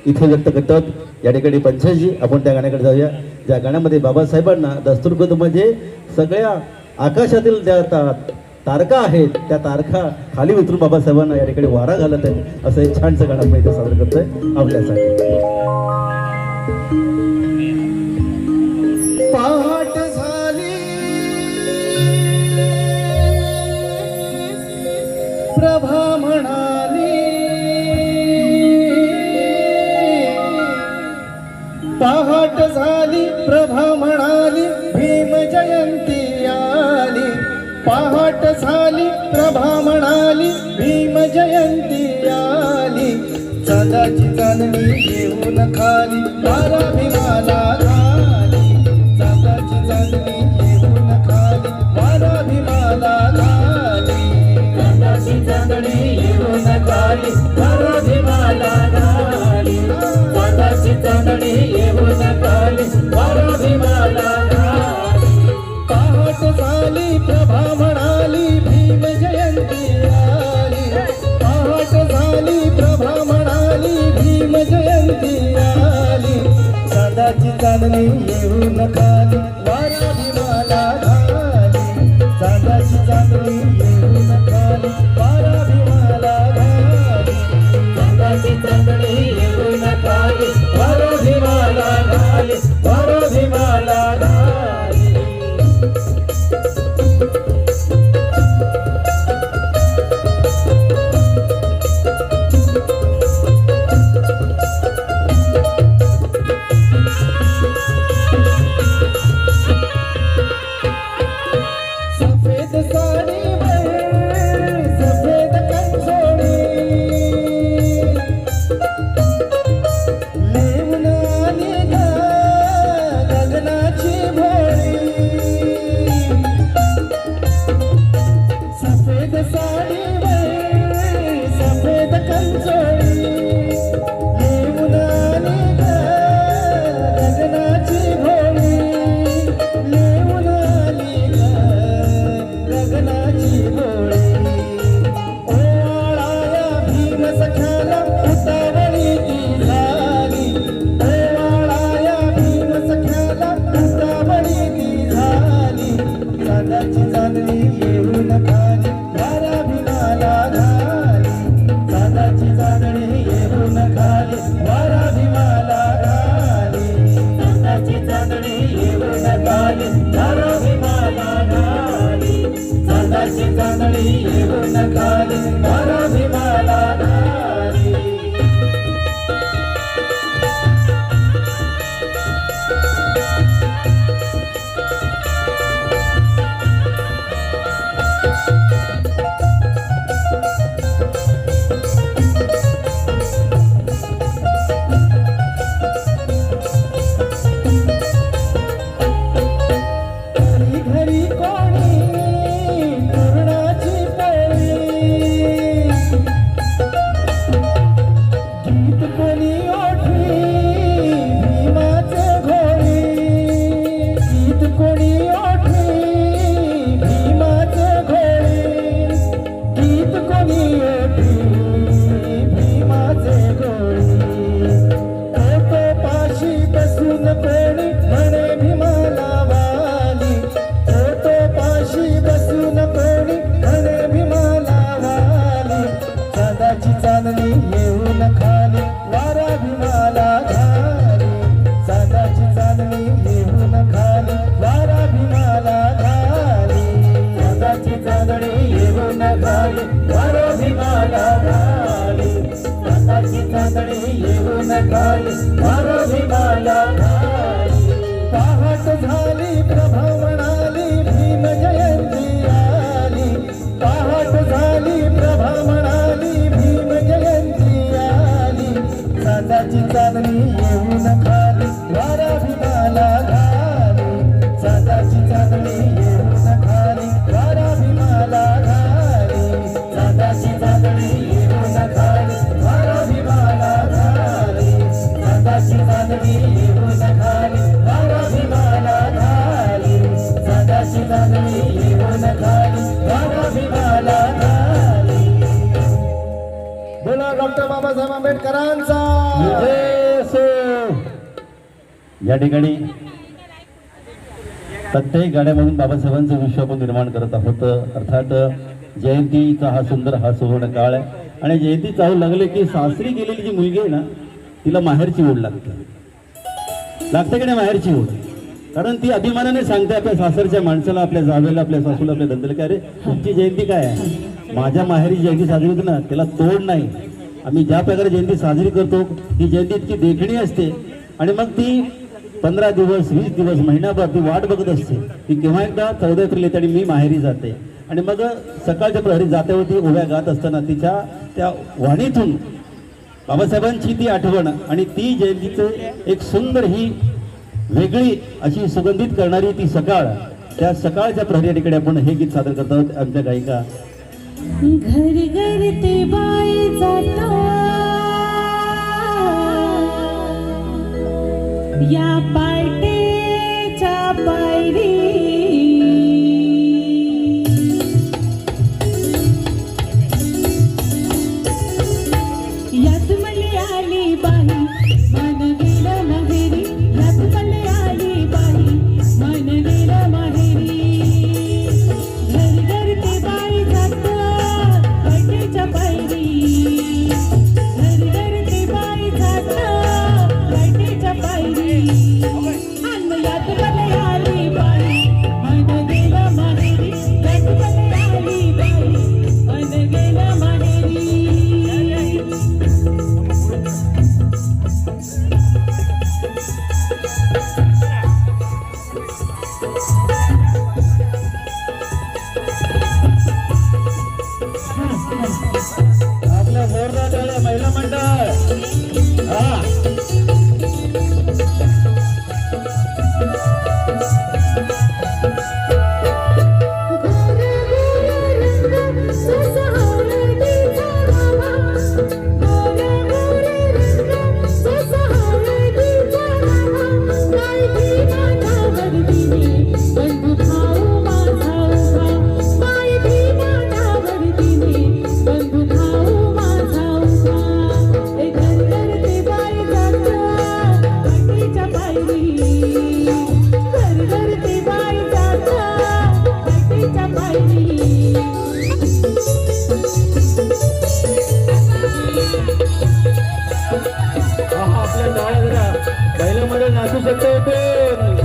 इथे व्यक्त करतात. या ठिकाणी पंचायतजी आपण त्या गाण्याकडे जाऊया, ज्या गाण्यामध्ये बाबासाहेबांना दस्तूरबद्ध म्हणजे सगळ्या आकाशातील ज्या तारका आहेत त्या तारखा खाली उतरून बाबासाहेबांना या ठिकाणी वारा घालत आहेत. असं एक छानसं गाणं आपण इथे सादर करतोय आपल्यासाठी. पहाट झाली प्रभा म्हणाली, पहाट झाली प्रभा म्हणाली, भीम जयंती आली. पहाट झाली प्रभा म्हणाली, भीम जयंती आली. चांदाची चांदणी घेऊन खाली, बारा भीमाला खाली. चांदाची चांदणी येऊन खाली वारा भीमाला घाली चांदाची चांदणी येऊन खाली वारा भीमाला घाली चांदाची चांदणी येऊन खाली वारा भीमाला घाली वारा भीमाला घाली सफेद साडीवर सफेद कंसोळी लेऊन आली ग गगनाची भोळी सफेद साडीवर सफेद कंसोळी लेऊन आली ग गगनाची भोळी लेऊन आली ग गगनाची भोळी ओवाळाया भीम सख्याला उतावळी ती झाली ओवाळाया भीम सख्याला उतावळी ती झाली चांदाची चांदणी येऊन खाली वारा भीमाला घाली चांदाची चांदणी येऊन खाली वारा भीमाला घाली चांदाची चांदणी येऊन खाली वारा भीमाला घाली चांदाची चांदणी येऊन खाली वारा भीमाला घाली घरी घरी कोणी पूर्णाची पोळी गीत कोणी ओठी भीमाचे घोळी गीत कोणी ओठी भीमाचे घोळी गीत कोणी ओठी भीमाचे घोळी तो पाशी बसून कोणी म्हणे भीमाला वाली तो पाशी बसून कोणी म्हणे भीमाला वाली चांदाची चांदणी येऊन खाली वारा भीमाला घाली चांदाची चांदणी येऊन खाली वारा भीमाला घाली चांदाची चांदणी येऊन खाली वारा भीमाला घाली चांदाची चांदणी येऊन खाली वारा भीमाला घाली पहाट झाली प्रभा म्हणाली भीम जयंती आली पहाट झाली प्रभा म्हणाली भीम जयंती आली चांदाची चांदणी येऊन खाली वारा भीमाला घाली चांदाची चांदणी येऊन खाली वारा भीमाला घाली चांदाची चांदणी येऊन खाली वारा भीमाला घाली चांदाची चांदणी येऊन खाली वारा भीमाला घाली चांदाची चांदणी येऊन खाली वारा भीमाला घाली बोला डॉक्टर बाबासाहेब आंबेडकरांचा जय असो. या ठिकाणी प्रत्येक गाड्यामधून बाबासाहेबांचं विश्व आपण निर्माण करत आहोत. अर्थात जयंतीचा हा सुंदर हा सुवर्ण काळ आहे आणि जयंती चालू लागले की सासरी गेलेली जी मुलगी आहे ना तिला माहेरची ओढ लागते की नाही माहेरची ओढ. कारण ती अभिमानाने सांगते आपल्या सासरच्या माणसाला आपल्या जावेला आपल्या सासूला आपल्या धंद्याला काय रे तुमची जयंती काय आहे माझ्या माहेरी जयंती साजरी होती ना त्याला तोड नाही. आम्ही ज्या प्रकारे जयंती साजरी करतो ही जयंती इतकी देखणी असते आणि मग ती 15 दिवस 20 दिवस महिनाभर ती वाट बघत असते की केव्हा एकदा 14 एप्रिल येते आणि मी माहेरी जाते. आणि मग सकाळच्या प्रहरी जात्यावरती उभ्या गात असताना तिच्या त्या वाणीतून बाबासाहेबांची ती आठवण आणि ती जयंतीचं एक सुंदर ही वेगळी अशी सुगंधित करणारी ती सकाळ त्या सकाळच्या प्रहरी ठिकाणी आपण हे गीत सादर करत आहोत. आमच्या गायिका घर घर ते बाई जाता या पार्टीच्या पायरी यात मली आली बाई मन गेलं माहेरी यात पहिल्यामध्ये नाचू शकतो पण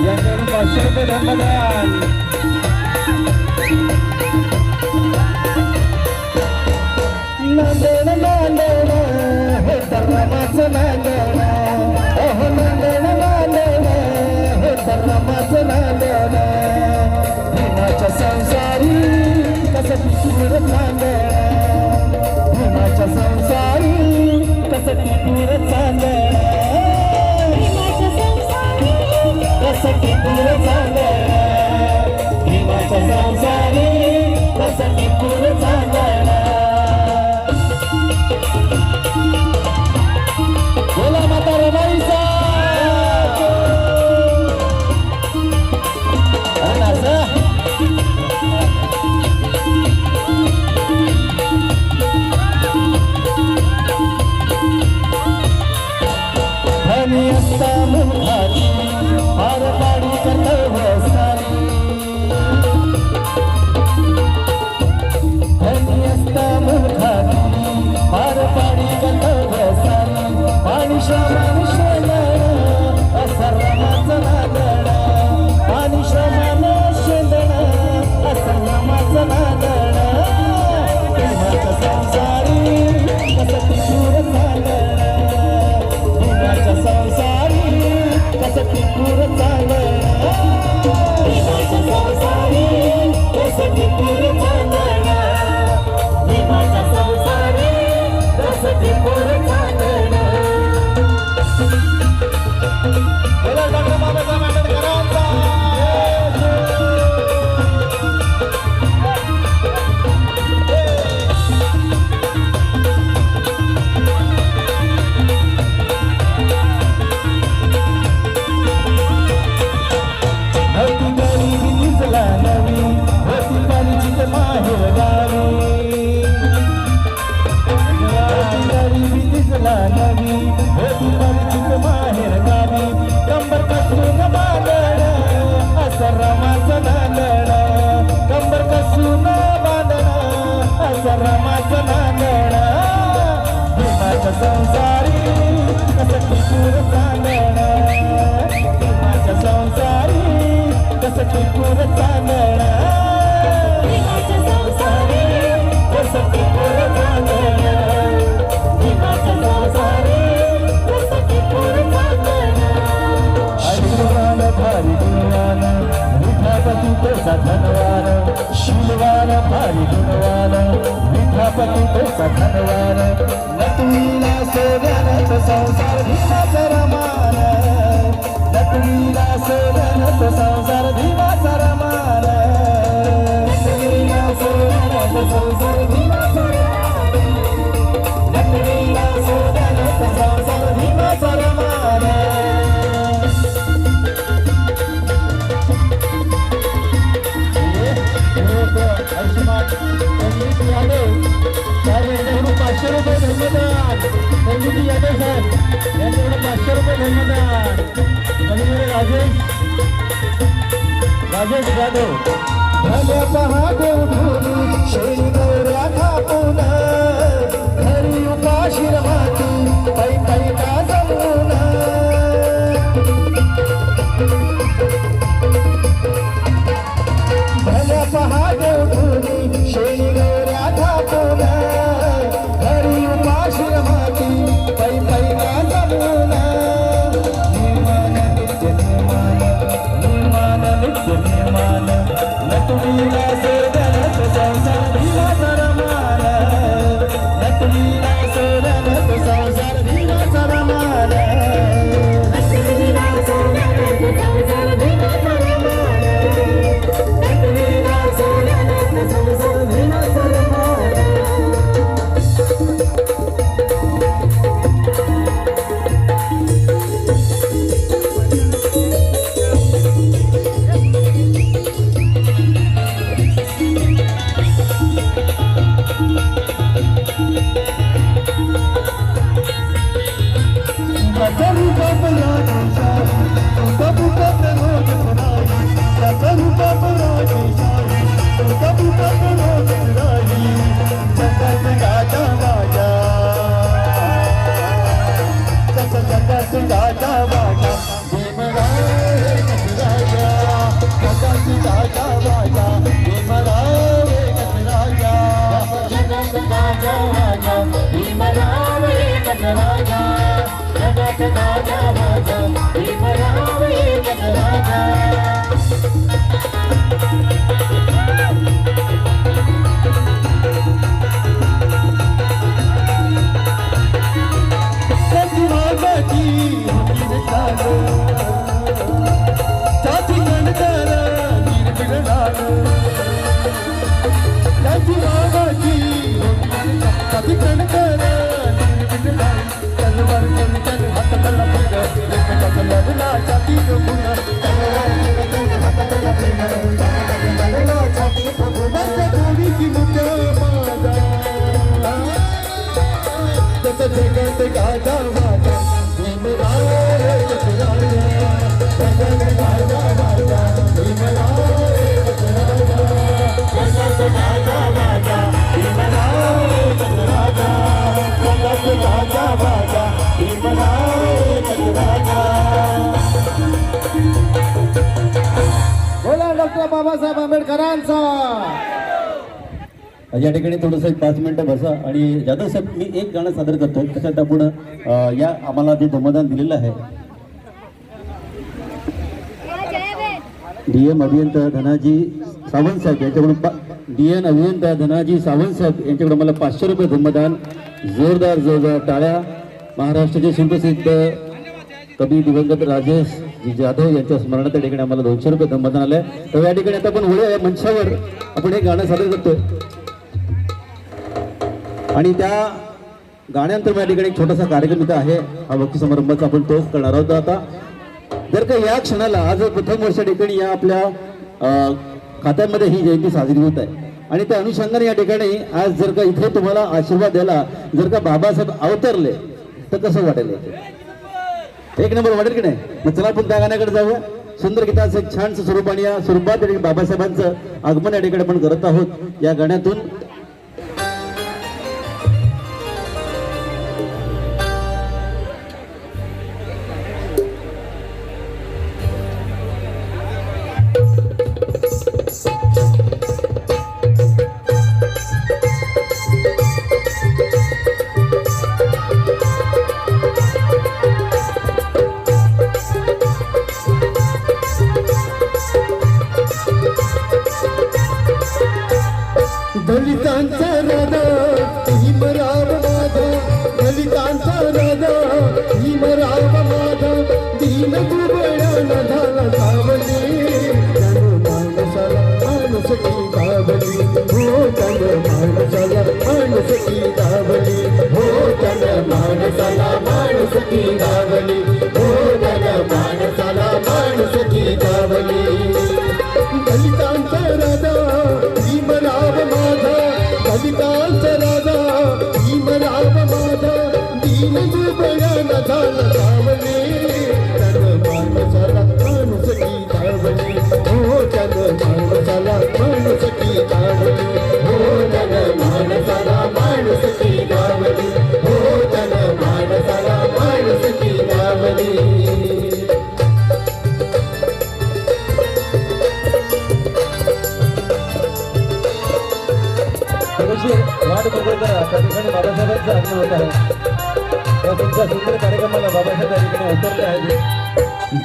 यांच्याकडून 500 रुपये धन्यवाद. नांदेड नांदेड हे तर रामाचं नांदेड, अहो नांदेड नांदेड हे तर रामाचं नांदेड. भीमाच्या संसारी कसं किशोर नांदेड, भीमाच्या संसारी कसं किशोर नांदेड, कसं किशोर नांदेड, भीमाच्या संसारी कसं किशोर नांदेड. श्रमाने शेंदण असा रामाचा नांदण आणि श्रमाने शेंदण असा रामाचा नांदण भीमाच्या संसारी कसं टिपूर चालण भीमाच्या संसारी कसं टिपूर चालण भीमाच्या संसारी कसं टिपूर चालण भीमाच्या संसारी कसं टिपूर चालण बोला डॉक्टर बाबासाहेब आंबेडकरांचा होती गरीबी दिसला नवी होती पाणीची माहेर गावी होती गरीबी दिसला नवी होती पाणीची माहेर गावी कंबर कसून बांधण असं रामाचं नांदण कंबर कसून बांधण असं रामाचं नांदण भीमाच्या संसारी कसं टिपूर चालण भीमाच्या संसारी कसं टिपूर चालण भीमाच्या संसारी कसं टिपूर चालण भीमाच्या संसारी कसं टिपूर चालण शिलवान भारी गुणवान विठापती तसा धनवान शिलवान भारी गुणवान विठापती तसा धनवान नटवीला सोन्यानं संसार भीमाचा रमान नटवीला सोन्यानं संसार भीमाचा रमान नटवीला सोन्यानं संसार भीमाचा रमान नटवीला सोन्यानं संसार भीमाचा रमान संगीत यादव यांच्याकडून 500 रुपये धन्यवाद संगीत यादव साहेब यांच्याकडे 500 रुपये धन्यवाद कविवर राजेश जाधव भल्या पहादेव धुनी शेळी नवऱ्या थापून घरी उपाशी राहती पै पै का जमून भल्या पहादेव धुनी शेळी नवऱ्या थापून घरी उपाशी राहती पै पै का जमून निर्माण नित्य निर्माण निर्माण नित्य निर्माण नटवीला सोडण्यात संसार भीमाचा रमान नटवीला सोडण्यात संसार भीमाचा रमान नटवीला सोडण्यात संसार भीमाचा रमान नटवीला सोडण्यात संसार भीमाचा रमान राजा राजा डॉक्टर बाबासाहेब आंबेडकरांचा. या ठिकाणी थोडंसं एक 5 मिनिटं बसा आणि जाधव साहेब मी एक गाणं सादर करतो त्याच्यात आपण या आम्हाला जे धमदान दिलेलं आहे DM अभियंता धनाजी सावंत साहेब यांच्याकडून DN अभियंता धनाजी सावंत साहेब यांच्याकडून मला 500 रुपये धम्मदान. जोरदार टाळ्या. महाराष्ट्राचे सुप्रसिद्ध कवी दिवंगत राजेश जी जाधव यांच्या स्मरणार्थ या ठिकाणी आम्हाला 200 रुपये धम्मदान आलंय. तर या ठिकाणी आता आपण होळी या मंचावर आपण एक गाणं सादर करतोय आणि त्या गाण्यानंतर या ठिकाणी एक छोटासा कार्यक्रम इथं आहे. हा भक्ती समारंभाचा आपण तोच करणार आहोत. आता जर का या क्षणाला आज प्रथम वर्षा ठिकाणी या आपल्या खात्यामध्ये ही जयंती साजरी होत आहे आणि त्या अनुषंगाने या ठिकाणी आज जर का इथे तुम्हाला आशीर्वाद द्यायला जर का बाबासाहेब अवतरले तर कसं वाटेल? एक नंबर वाटेल की नाही? मग चला आपण त्या गाण्याकडे जाऊया. सुंदर गीताचं एक छानसं स्वरूप आणि या स्वरूपात बाबासाहेबांचं आगमन या ठिकाणी आपण करत आहोत. या गाण्यातून दलितांचा राजा भीमराव माझा, दलितांचा राजा भीमराव माझा, दीन दुबळ्यानं झाला सावली, त्यानं माणसाला माणुसकी दाबली, हो त्यानं माणसाला माणुसकी दाबली, हो त्यानं माणसाला माणुसकी दाबली, हो त्यानं माणसाला माणुसकी दाबली. दलितांचा राजा भीमराव माझा, दलितांचा राजा भीमराव माझा, दीन दुबळ्यानं झाला सावली, त्यानं माणसाला माणुसकी दाबली, हो त्यानं माणसाला माणुसकी दाबली, हो त्यानं माणसाला माणुसकी दाबली, हो त्यानं माणसाला माणुसकी दाबली. वाट बघत त्या ठिकाणी बाबासाहेबांचं आगमन होत आहे. त्या तुमच्या सुंदर कार्यक्रमाला बाबासाहेब त्या ठिकाणी उतरले आहेत.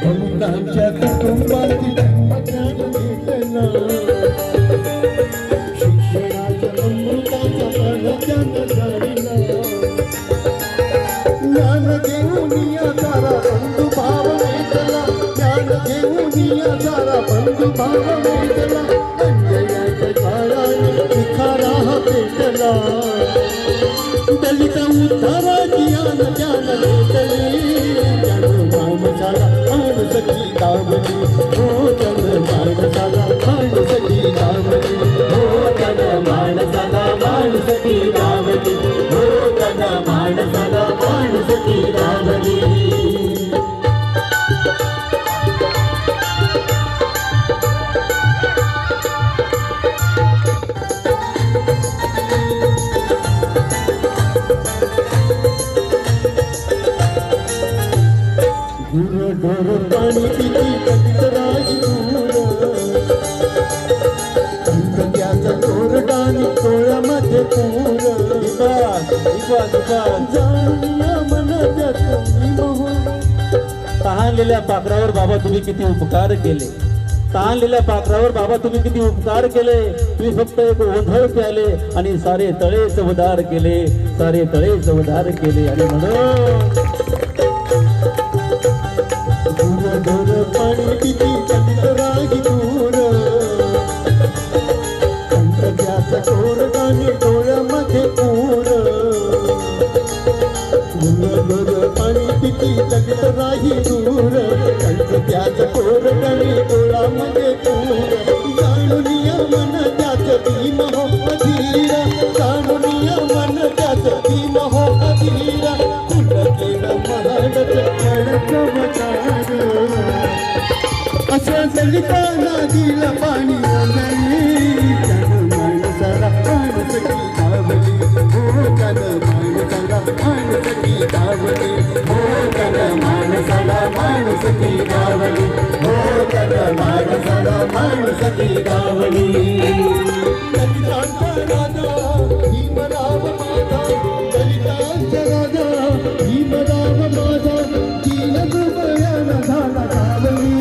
दलितांच्या कुटुंबातील शिक्षणाच्या अमृताचा प्राधान्य झालेला, ज्ञान घेऊन या सारा बंधुभाव वेचला, ज्ञान घेऊन या सारा बंधुभाव वेचला, अन्यायाच्या काळाने निखारा हा पेटला, दलित उद्धाराची आन ज्ञान भेटली, त्यानं माणसाला माणुसकी दाबली, हो त्यानं माणसाला माणुसकी दाबली, हो त्यानं माणसाला माणुसकी दाबली, हो त्यानं माणसाला माणुसकी दाबली. ढोर पाणी पिती कवितराई दूर, त्याचा तोरडानी डोळ्यामध्ये पूर, जाणूया मनात मोह. तहानलेल्या पाखरावर बाबा तुम्ही किती उपकार केले, तहानलेल्या पाखरावर बाबा तुम्ही किती उपकार केले. तुम्ही फक्त एक ओंधळ प्याले आणि सारे तळे चवदार केले, सारे तळे चवदार केले. आणि म्हणून ढोर पाणी पिती कवितराई दूर, त्याचा तोरडानी डोळ्यामध्ये पूर, ढोर पाणी पिती कवितराई दूर, त्याचा तोरडानी डोळ्यामध्ये पूर. जाणूया मन त्याचं भीम हो अधीरा, जाणूया मन त्याचं भीम हो अधीरा, केलं महाडच चमकार, असं दलितांना दिलं पाणी ओघळली, त्यानं माणसाला माणुसकी दाबली, हो त्यानं माणसाला माणुसकी दाबली, हो त्यानं माणसाला माणुसकी दाबली, हो माणसाला माणुसकी गावली दलितांचा राजा भीमराव माझा दलितांचा राजा भीमराव माझा दीनदुबळ्याला झाला गावली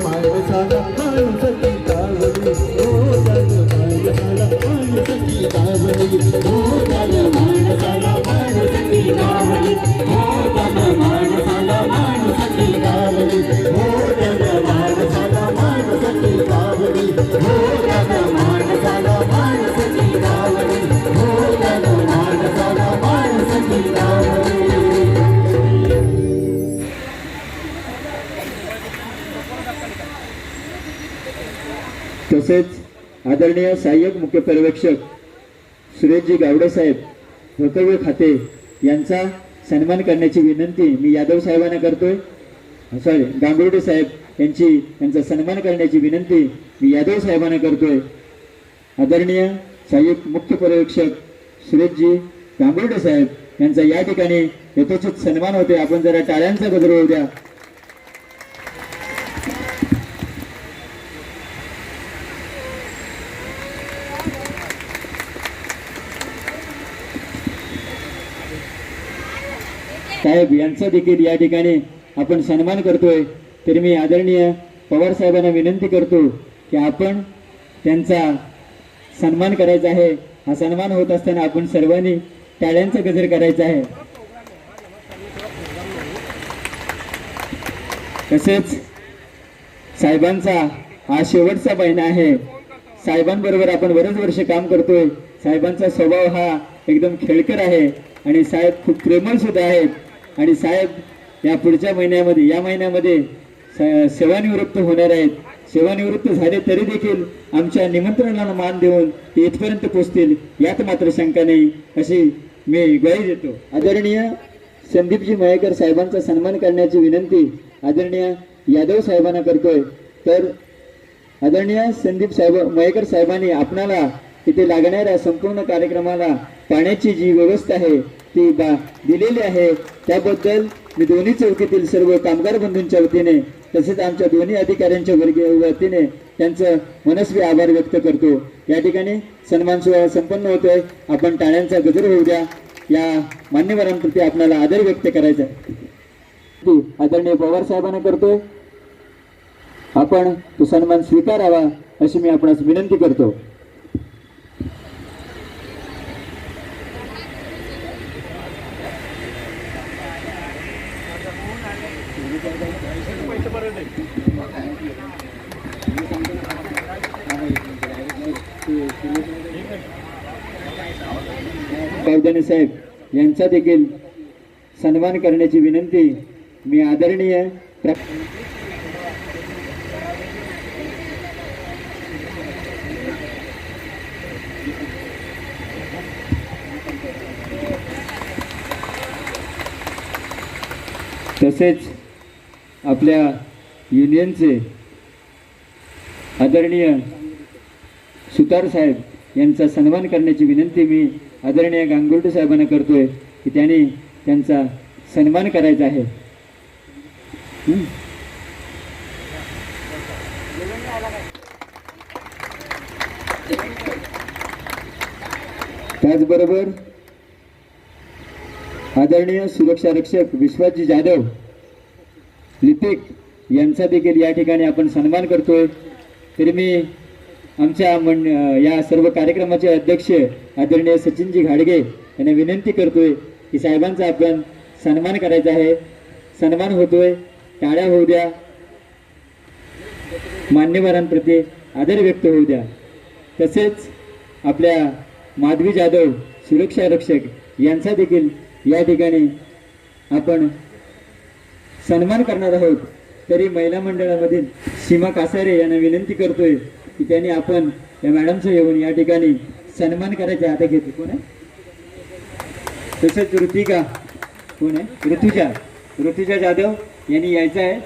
माणसाला माणुसकी गावली हो माणसाला माणुसकी गावली हो माणसाला माणुसकी गावली हो माणसाला माणुसकी गावली हो माणसाला माणुसकी गावली हो माणसाला माणुसकी गावली हो माणसाला माणुसकी गावली. तसेच आदरणीय सहाय्यक मुख्य पर्यवेक्षक सुरेशजी गावडे साहेब भकव्य खाते यांचा सन्मान करण्याची विनंती मी यादव साहेबांना करतोय. गांगुर्डे साहेब यांचा सन्मान करण्याची विनंती मी यादव साहेबांना करतोय. आदरणीय सहाय्यक मुख्य पर्यवेक्षक सुरेशजी गांगुर्डे साहेब यांचा या ठिकाणी यथोचित सन्मान होते. आपण जरा टाळ्यांचा गजर होऊ द्या. साहेब यांचा देखील या ठिकाणी आपण सन्मान करतोय. तरी मी आदरणीय पवार साहेबांना विनंती करतो की आपण त्यांचा सन्मान करायचा आहे. हा सन्मान होत असताना आपण सर्वांनी टाळ्यांचा गजर करायचा आहे. तसेच साहेबांचा हा शेवटचा महिना आहे. साहेबांबरोबर आपण बरेच वर्ष काम करतोय. साहेबांचा स्वभाव हा एकदम खेळकर आहे आणि साहेब खूप प्रेमळ सुद्धा आहेत. आणि साहेब या पुढच्या महिन्यामध्ये या महिन्यामध्ये सेवानिवृत्त होणार आहेत. सेवानिवृत्त झाले तरी देखील आमच्या निमंत्रणाला मान देऊन ते इथपर्यंत पोहोचतील यात मात्र शंका नाही अशी मी ग्वाही देतो. आदरणीय संदीपजी मयेकर साहेबांचा सन्मान करण्याची विनंती आदरणीय यादव साहेबांना करतोय. तर आदरणीय संदीप साहेब मयेकर साहेबांनी आपणाला इथे लागणाऱ्या संपूर्ण कार्यक्रमाला पाण्याची जी व्यवस्था आहे ती दिलेली आहे. त्याबद्दल मी दोन्ही चौकीतील सर्व कामगार बंधूंच्या वतीने तसेच आमच्या दोन्ही अधिकाऱ्यांच्या वतीने त्यांचं मनस्वी आभार व्यक्त करतो. या ठिकाणी सन्मान सोहळा संपन्न होतोय. आपण टाळ्यांचा गजर होऊ द्या. या मान्यवरांप्रती आपल्याला आदर व्यक्त करायचा आहे. आदरणीय पवार साहेबांना करतोय. आपण तो सन्मान स्वीकारावा अशी मी आपणास विनंती करतो. कावदाने साहेब यांचा देखील सन्मान करण्याची विनंती मी आदरणीय तसेच आपल्या युनियनचे आदरणीय सुतार साहेब यांचा सन्मान करण्याची विनंती मी आदरणीय गांगुर्डे साहेबांना करतोय की त्यांनी त्यांचा सन्मान करायचा आहे. त्याचबरोबर आदरणीय सुरक्षा रक्षक विश्वासजी जाधव लिपिक यांचा देखील या ठिकाणी आपण सन्मान करतोय. तरी मी आमच्या या सर्व कार्यक्रमाचे अध्यक्ष आदरणीय सचिनजी घाडगे यांना विनंती करतोय की साहेबांचा आपण सन्मान करायचा आहे. सन्मान होतोय. टाळ्या होऊ द्या. मान्यवरांप्रती आदर व्यक्त होऊ द्या. तसेच आपल्या माधवी जाधव सुरक्षा रक्षक यांचा देखील या ठिकाणी आपण सन्मान करणार आहोत. तरी महिला मंडळामधील सीमा कासारे यांना विनंती करतोय की त्यांनी आपण या मॅडमचं येऊन या ठिकाणी सन्मान करायचे हातात घेतले. कोण आहे? तसेच ऋतिका कोण आहे? ऋतुजा जाधव यांनी यायचं आहे.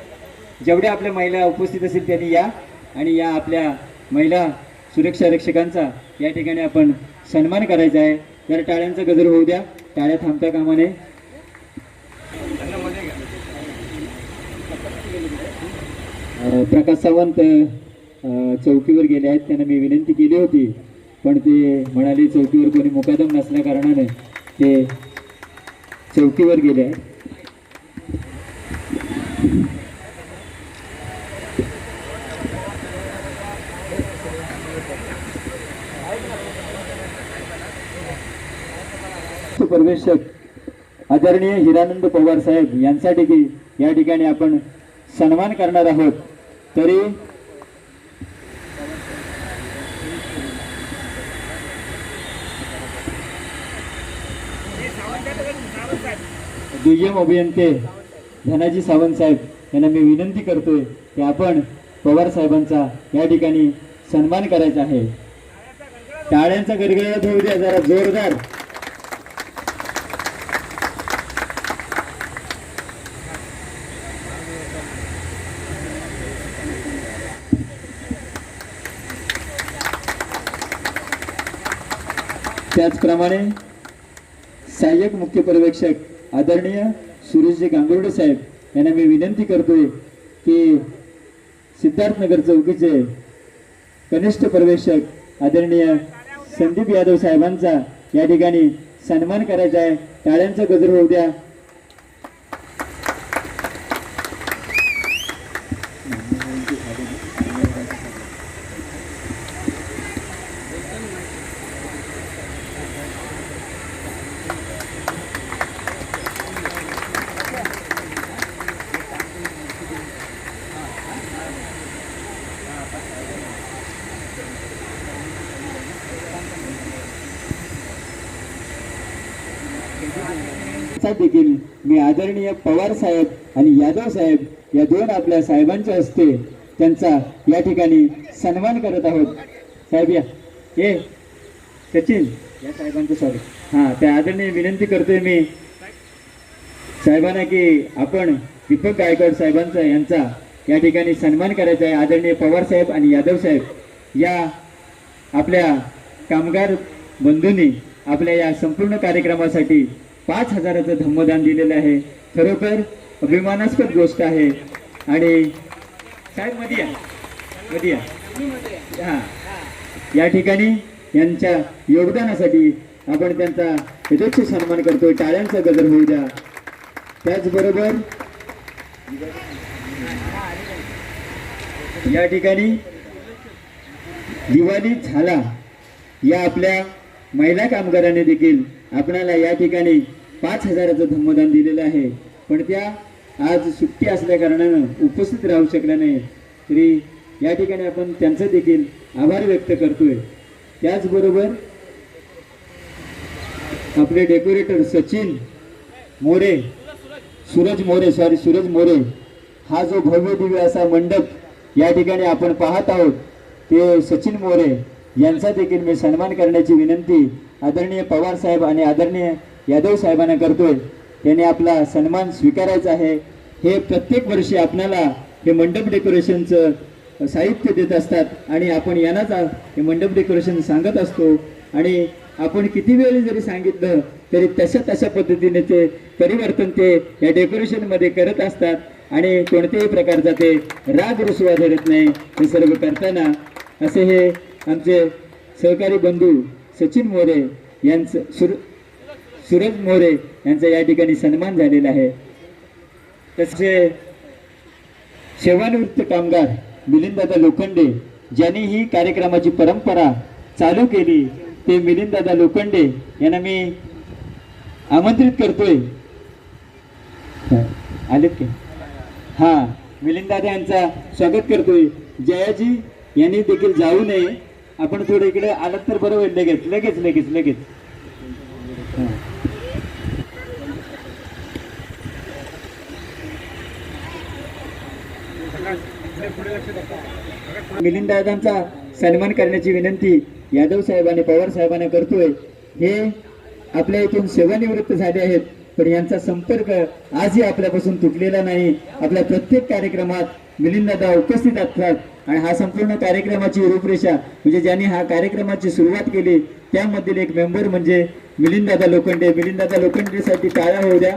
जेवढ्या आपल्या महिला उपस्थित असतील त्यांनी या आणि या आपल्या महिला सुरक्षा रक्षकांचा या ठिकाणी आपण सन्मान करायचा आहे. जरा टाळ्यांचा गजर होऊ द्या. टाळ्या थांबता कामा नये. प्रकाश सावंत चौकीवर गेले आहेत. त्यांना मी विनंती केली होती, पण ते म्हणाले चौकीवर कोणी मुकादम नसल्या कारणाने ते चौकीवर गेले आहेत. पर्यवेक्षक आदरणीय हिरानंद पवार साहेब यांसाठी या ठिकाणी आपण सन्मान करणार आहोत. तरी दुय्यम अभियंते धनाजी सावंत साहेब यांना मी विनंती करतोय की आपण पवार साहेबांचा या ठिकाणी सन्मान करायचा आहे. टाळ्यांचा गडगडाट होऊ द्या जरा जोरदार. त्याचप्रमाणे सहाय्यक मुख्य पर्यवेक्षक आदरणीय सुरेशजी गांगुर्डे साहेब यांना मी विनंती करतोय की सिद्धार्थनगर चौकीचे कनिष्ठ पर्यवेक्षक आदरणीय संदीप यादव साहेबांचा या ठिकाणी सन्मान करायचा आहे. टाळ्यांचा गजर होऊ द्या. देखील मी आदरणीय पवार साहेब आणि यादव साहेब या दोन आपल्या साहेबांच्या हस्ते त्यांचा या ठिकाणी सन्मान करत आहोत. साहेब या हे सचिन या साहेबांचं सॉरी त्या आदरणीय विनंती करतोय मी साहेबांना की आपण दीपक गायकवाड साहेबांचा यांचा या ठिकाणी सन्मान करायचा आहे. आदरणीय पवार साहेब आणि यादव साहेब या आपल्या कामगार बंधूंनी आपल्या या संपूर्ण कार्यक्रमासाठी 5,000चं धम्मदान दिलेलं आहे. खरोखर अभिमानास्पद गोष्ट आहे. आणि साहेब मध्ये या ठिकाणी यांच्या योगदानासाठी आपण त्यांचा यथोचित सन्मान करतोय. टाळ्यांचा गजर होऊ द्या. त्याचबरोबर या ठिकाणी दिवाळी झाला या आपल्या महिला कामगारांनी देखील आपणाला या ठिकाणी 5,000चं धम्मदान दिलेलं आहे. पण त्या आज सुट्टी असल्या कारणानं उपस्थित राहू शकल्या नाही. तरी या ठिकाणी आपण त्यांचं देखील आभार व्यक्त करतोय. त्याचबरोबर आपले डेकोरेटर सचिन मोरे सूरज मोरे हा जो भव्य दिव्य असा मंडप या ठिकाणी आपण पाहत आहोत ते सचिन मोरे यांचा देखील मी सन्मान करण्याची विनंती आदरणीय पवार साहेब आणि आदरणीय यादव साहेबांना करतोय. त्यांनी आपला सन्मान स्वीकारायचा आहे. हे प्रत्येक वर्षी आपल्याला हे मंडप डेकोरेशनचं साहित्य देत असतात आणि आपण यांनाच हे मंडप डेकोरेशन सांगत असतो. आणि आपण किती वेळ जरी सांगितलं तरी तशा पद्धतीने ते परिवर्तन ते या डेकोरेशनमध्ये करत असतात आणि कोणत्याही प्रकारचा ते राग रुसवा धरत नाही. हे सर्व करताना असे हे आमचे सहकारी बंधू सचिन मोरे यांचं सूरज मोरे यांचा या ठिकाणी सन्मान झालेला आहे. तसे सेवानिवृत्त कामगार मिलिंददादा लोखंडे ज्यांनी ही कार्यक्रमाची परंपरा चालू केली ते मिलिंददादा लोखंडे यांना मी आमंत्रित करतोय. आलेत की मिलिंददादा यांचा स्वागत करतोय. जयाजी यांनी देखील जाऊ नये. आपण थोडं इकडे आलात तर बरं होईल. लगेच मिलिंददादांचा सन्मान करण्याची विनंती यादव साहेब आणि पवार साहेबांना करतोय. हे आपल्या इथून सेवानिवृत्त झाले आहेत पण यांचा संपर्क आजही आपल्यापासून तुटलेला नाही. आपल्या प्रत्येक कार्यक्रमात मिलिंददादा उपस्थित असतात आणि हा संपूर्ण कार्यक्रमाची रूपरेषा म्हणजे ज्यांनी हा कार्यक्रमाची सुरुवात केली त्यामधील एक मेंबर म्हणजे मिलिंददादा लोखंडे. मिलिंददादा लोखंडेसाठी टाळ्या होऊ द्या.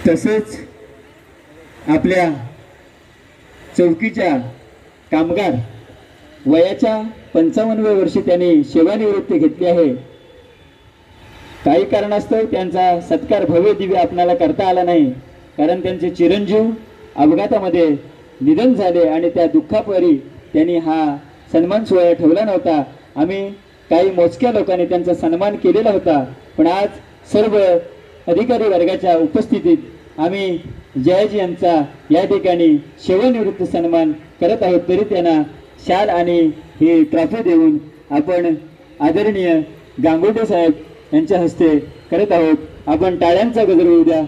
तसेच आपल्या चौकीच्या कामगार वयाच्या 55व्या वर्षी त्यांनी सेवानिवृत्ती घेतली आहे. काही कारणास्तव त्यांचा सत्कार भव्य दिव्य आपणाला करता आला नाही, कारण त्यांचे चिरंजीव अपघातामध्ये निधन झाले आणि त्या दुःखापरी त्यांनी हा सन्मान सोहळा ठेवला नव्हता. आम्ही काही मोजक्या लोकांनी त्यांचा सन्मान केलेला होता, पण आज सर्व अधिकारी वर्गाच्या उपस्थितीत आम्ही जयाजी यांचा या ठिकाणी सेवानिवृत्त सन्मान करत आहोत. तरी त्यांना शाल आणि ही ट्रॉफी देऊन आपण आदरणीय गांगुर्डे साहेब यांच्या हस्ते करत आहोत. आपण टाळ्यांचा गजर होऊ द्या.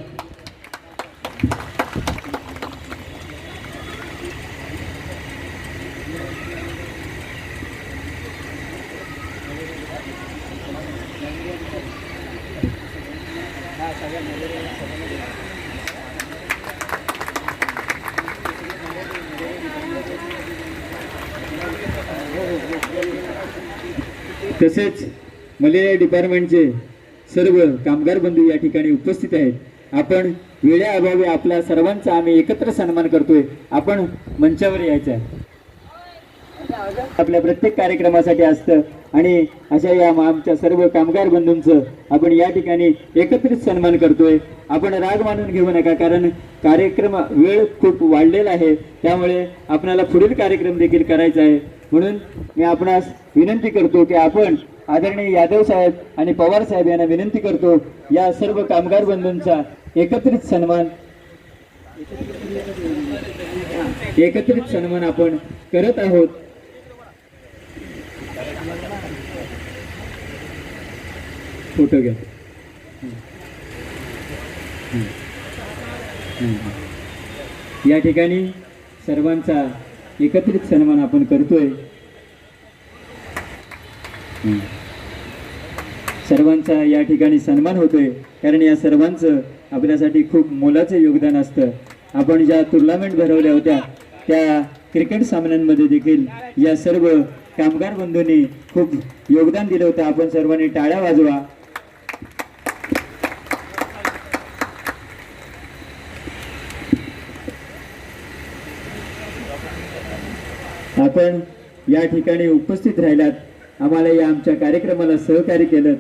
तसेच मलेरिया डिपार्टमेंटचे सर्व कामगार बंधू या ठिकाणी उपस्थित आहेत. आपण वेळेअभावी आपल्या सर्वांचा आम्ही एकत्र सन्मान करतोय. आपण मंचावर यायचं आहे. आपल्या प्रत्येक कार्यक्रमासाठी असतं आणि अशा या आमच्या सर्व कामगार बंधूंचं आपण या ठिकाणी एकत्रित सन्मान करतोय. आपण राग मानून घेऊ नका, कारण कार्यक्रम वेळ खूप वाढलेला आहे, त्यामुळे आपल्याला पुढील कार्यक्रम देखील करायचा आहे. म्हणून मी आपणास विनंती करतो की आपण आदरणीय यादव साहेब आणि पवार साहेब यांना विनंती करतो, या सर्व कामगार बंधूंचा एकत्रित सन्मान आपण करत आहोत. फोटो घ्या. या ठिकाणी सर्वांचा एकत्रित सन्मान आपण करतोय. सर्वांचा या ठिकाणी सन्मान होतोय, कारण या सर्वांचं आपल्यासाठी खूप मोलाचं योगदान असतं. आपण ज्या टुर्नामेंट भरवल्या होत्या त्या क्रिकेट सामन्यांमध्ये देखील या सर्व कामगार बंधूंनी खूप योगदान दिलं होतं. आपण सर्वांनी टाळ्या वाजवा. आपण या ठिकाणी उपस्थित राहिलात, आम्हाला या आमच्या कार्यक्रमाला सहकार्य केलं,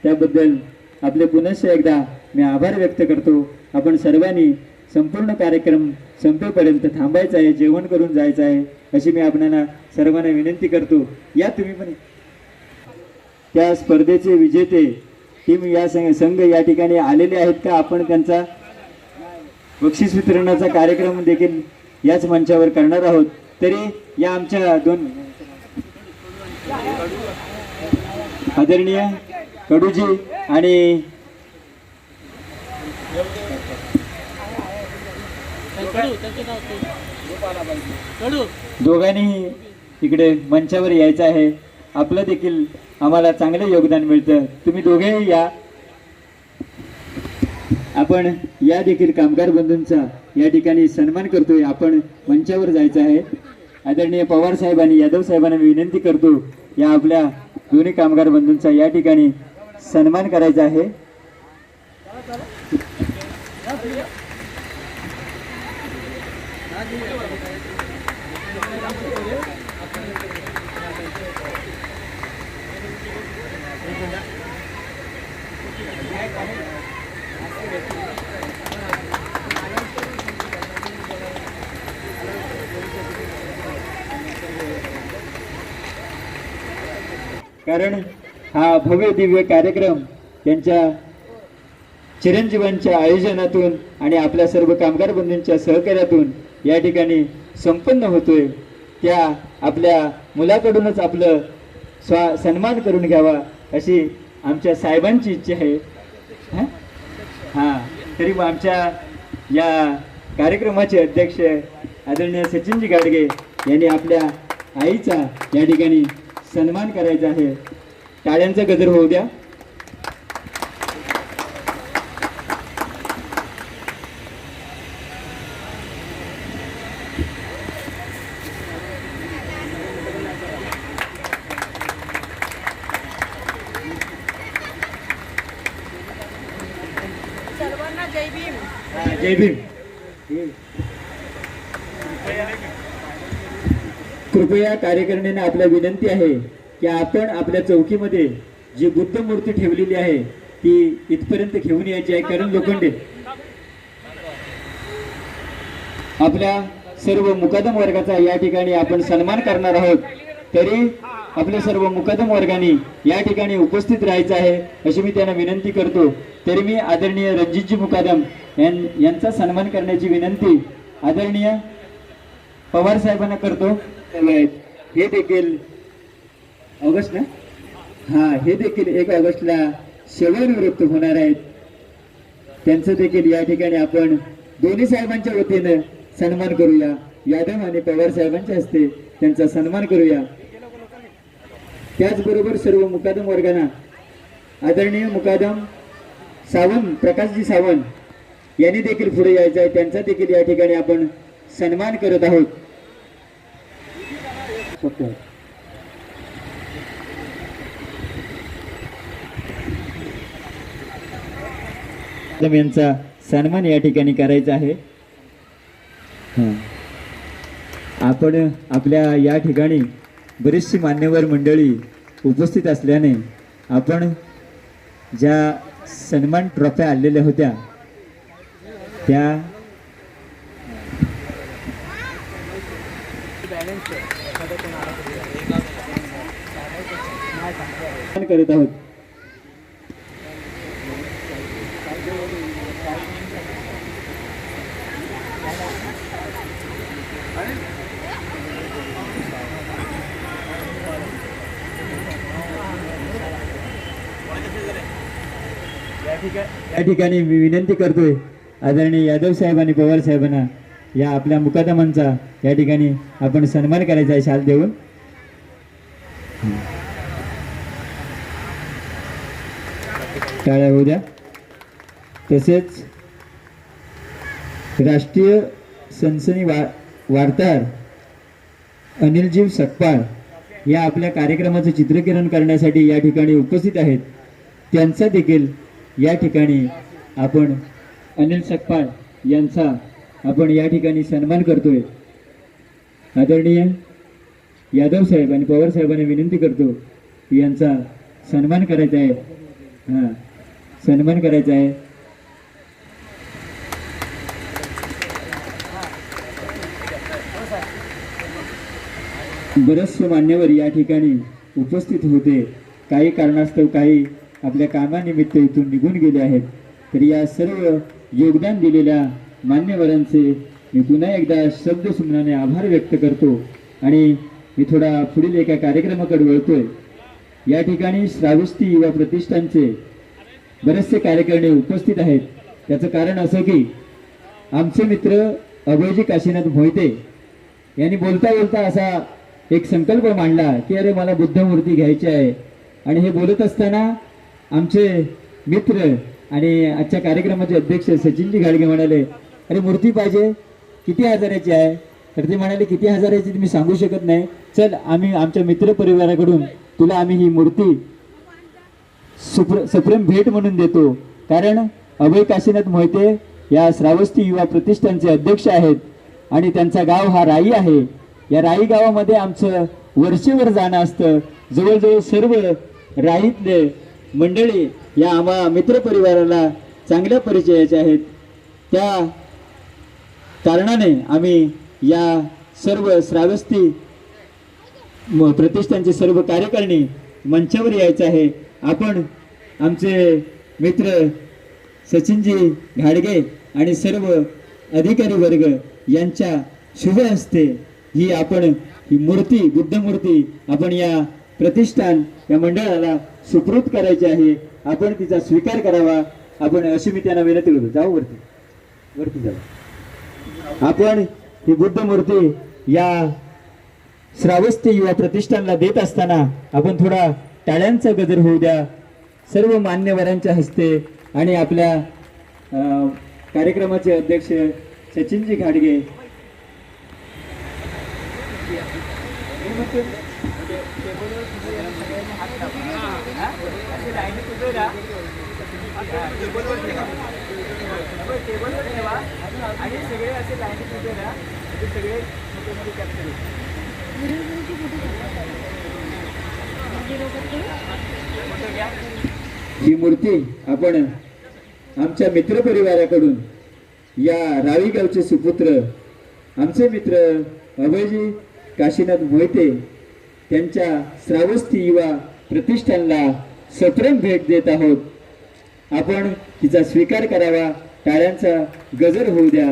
त्याबद्दल आपले पुनश्च एकदा मी आभार व्यक्त करतो. आपण सर्वांनी संपूर्ण कार्यक्रम संपेपर्यंत थांबायचं आहे, जेवण करून जायचं आहे, अशी मी आपणाला सर्वांना विनंती करतो. या तुम्ही पण त्या स्पर्धेचे विजेते टीम या संघ या ठिकाणी आलेले आहेत का? आपण त्यांचा बक्षीस वितरणाचा कार्यक्रम देखील याच मंचावर करणार आहोत. तरी या आमच्या दोन आदरणीय कडूजी आणि दोघांनीही इकडे मंचावर यायचं आहे. आपलं देखील आम्हाला चांगलं योगदान मिळतं. तुम्ही दोघेही या. आपण या देखील कामगार बंधूंचा या ठिकाणी सन्मान करतोय. आपण मंचावर जायचं आहे. आदरणीय पवार साहेब आणि यादव साहेबांना विनंती करतो, या आपल्या दोन्ही कामगार बंधूंचा या ठिकाणी सन्मान करायचा आहे. कारण हा भव्य दिव्य कार्यक्रम त्यांच्या चिरंजीवांच्या आयोजनातून आणि आपल्या सर्व कामगार बंधूंच्या सहकार्यातून या ठिकाणी संपन्न होतोय. त्या आपल्या मुलाकडूनच आपलं सन्मान करून घ्यावा अशी आमच्या साहेबांची इच्छा आहे. तरी मग आमच्या या कार्यक्रमाचे अध्यक्ष आदरणीय सचिनजी गाडगे यांनी आपल्या आईचा या ठिकाणी सन्मान करायचा आहे. टाळ्यांचा गजर होऊ द्या. सर्वांना जय भीम. कृपया कार्यकारिणीने आपल्या विनंती आहे की आपण आपल्या चौकीमध्ये जी बुद्ध मूर्ती ठेवलेली आहे ती इथपर्यंत घेऊन यायची आहे, कारण लोखंडे आपल्या सर्व मुकादम वर्गाचा या ठिकाणी आपण सन्मान करणार आहोत. तरी आपल्या सर्व मुकादम वर्गाने या ठिकाणी उपस्थित राहायचं आहे अशी मी त्यांना विनंती करतो. तरी मी आदरणीय रणजितजी मुकादम यांचा सन्मान करण्याची विनंती आदरणीय पवार साहेबांना करतो. हे देखील ऑगस्ट ना हे देखील 1 ऑगस्टला सेवानिवृत्त होणार आहेत. त्यांचं देखील या ठिकाणी आपण दोन्ही साहेबांच्या वतीनं सन्मान करूया. यादव आणि पवार साहेबांच्या हस्ते त्यांचा सन्मान करूया. त्याचबरोबर सर्व मुकादम वर्गांना आदरणीय मुकादम सावंत प्रकाशजी सावंत यांनी देखील पुढे यायचं आहे. त्यांचा देखील या ठिकाणी आपण सन्मान करत आहोत. यांचा सन्मान या ठिकाणी करायचा आहे. आपण आपल्या या ठिकाणी बरीचशी मान्यवर मंडळी उपस्थित असल्याने आपण ज्या सन्मान ट्रॉफ्या आलेल्या होत्या त्या करत आहोत. या ठिकाणी मी विनंती करतोय आदरणीय यादव साहेब आणि पवार साहेबांना या आपल्या मुकादमांचा या ठिकाणी आपण सन्मान करायचा आहे शाल देऊन. टाळ्या होऊ द्या. तसेच राष्ट्रीय सनसनी वार्ताहर अनिलजीव सकपाळ या आपल्या कार्यक्रमाचं चित्रीकरण करण्यासाठी या ठिकाणी उपस्थित आहेत. त्यांचा देखील या ठिकाणी आपण अनिल सकपाळ यांचा आपण या ठिकाणी सन्मान करतोय. आदरणीय यादव साहेब आणि पवार साहेबांनी विनंती करतो की यांचा सन्मान करायचा आहे. सन्मान करायचा आहे. बरेचसे मान्यवर या ठिकाणी उपस्थित होते. काही कारणास्तव काही आपल्या कामानिमित्त इथून निघून गेले आहेत. तर या सर्व योगदान दिलेल्या मान्यवरांचे मी पुन्हा एकदा शब्दसुमनाने आभार व्यक्त करतो आणि मी थोडा पुढील एका कार्यक्रमाकडे वळतोय. या ठिकाणी श्रावस्ती युवा प्रतिष्ठानचे बरेचसे कार्यकर्ते उपस्थित आहेत. त्याचं कारण असं की आमचे मित्र अभयजी काशीनाथ मोहिते यांनी बोलता बोलता असा एक संकल्प मांडला की अरे मला बुद्ध मूर्ती घ्यायची आहे. आणि हे बोलत असताना आमचे मित्र आणि आजच्या कार्यक्रमाचे अध्यक्ष सचिनजी घाडगे म्हणाले अरे मूर्ती पाहिजे, किती हजाराची आहे? तर ते म्हणाले किती हजाराची मी सांगू शकत नाही, चल आम्ही आमच्या मित्र परिवाराकडून तुला आम्ही ही मूर्ती सप्रेम भेट म्हणून देतो. कारण अभय काशीनाथ मोहिते या श्रावस्ती युवा प्रतिष्ठानचे अध्यक्ष आहेत आणि त्यांचा गाव हा राई आहे. या राई गावामध्ये आमचं वर्षभर जाणं असतं. जवळजवळ सर्व राईतले मंडळी या आम्हा मित्रपरिवाराला चांगल्या परिचयाचे आहेत. त्या कारणाने आम्ही या सर्व श्रावस्ती प्रतिष्ठानचे सर्व कार्यकारिणी मंचावर यायचं आहे. आपण आमचे मित्र सचिनजी घाडगे आणि सर्व अधिकारी वर्ग यांच्या शुभ हस्ते ही मूर्ती बुद्ध मूर्ती आपण या प्रतिष्ठान या मंडळाला सुपूर्द करायची आहे. आपण तिचा स्वीकार करावा. आपण अशी मी त्यांना विनंती करतो. जाऊ वरती जाऊ. आपण ही बुद्ध मूर्ती या श्रावस्ती युवा प्रतिष्ठानला देत असताना आपण थोडा टाळ्यांचा गजर होऊ द्या सर्व मान्यवरांच्या हस्ते. आणि आपल्या कार्यक्रमाचे अध्यक्ष सचिनजी घाडगे ही मूर्ती आपण आमच्या मित्रपरिवाराकडून या रावी गावचे सुपुत्र आमचे मित्र अभयजी काशीनाथ मोहिते त्यांच्या श्रावस्ती युवा प्रतिष्ठानला सप्रम भेट देत आहोत. आपण तिचा स्वीकार करावा. टाळ्यांचा गजर होऊ द्या.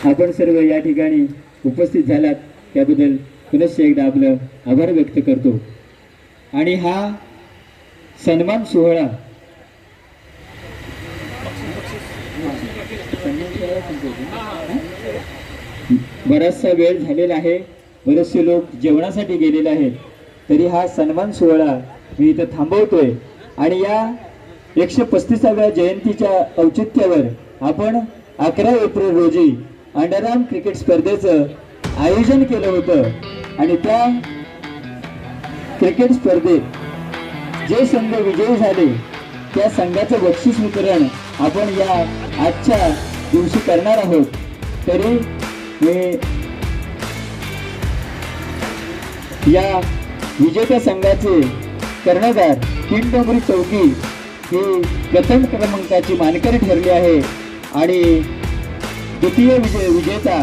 आपण सर्व या ठिकाणी उपस्थित झालात त्याबद्दल पुनश्च एकदा आपलं आभार व्यक्त करतो. आणि हा सन्मान सोहळा बराचसा वेळ झालेला आहे. बरेचसे लोक जेवणासाठी गेलेले आहेत. तरी हा सन्मान सोहळा मी इथं थांबवतोय. आणि या 135व्या जयंतीच्या औचित्यावर आपण 11 एप्रिल रोजी अंडरआर्म क्रिकेट स्पर्धेचं आयोजन केलं होतं. आणि त्या क्रिकेट स्पर्धेत जे संघ विजयी झाले त्या संघाचं बक्षीस वितरण आपण या आजच्या दिवशी करणार आहोत. तरी मी या विजेत्या संघाचे कर्णधार तीन डोंगरी चौकी ही प्रथम क्रमांकाची मानकरी ठरली आहे. आणि द्वितीय विजेता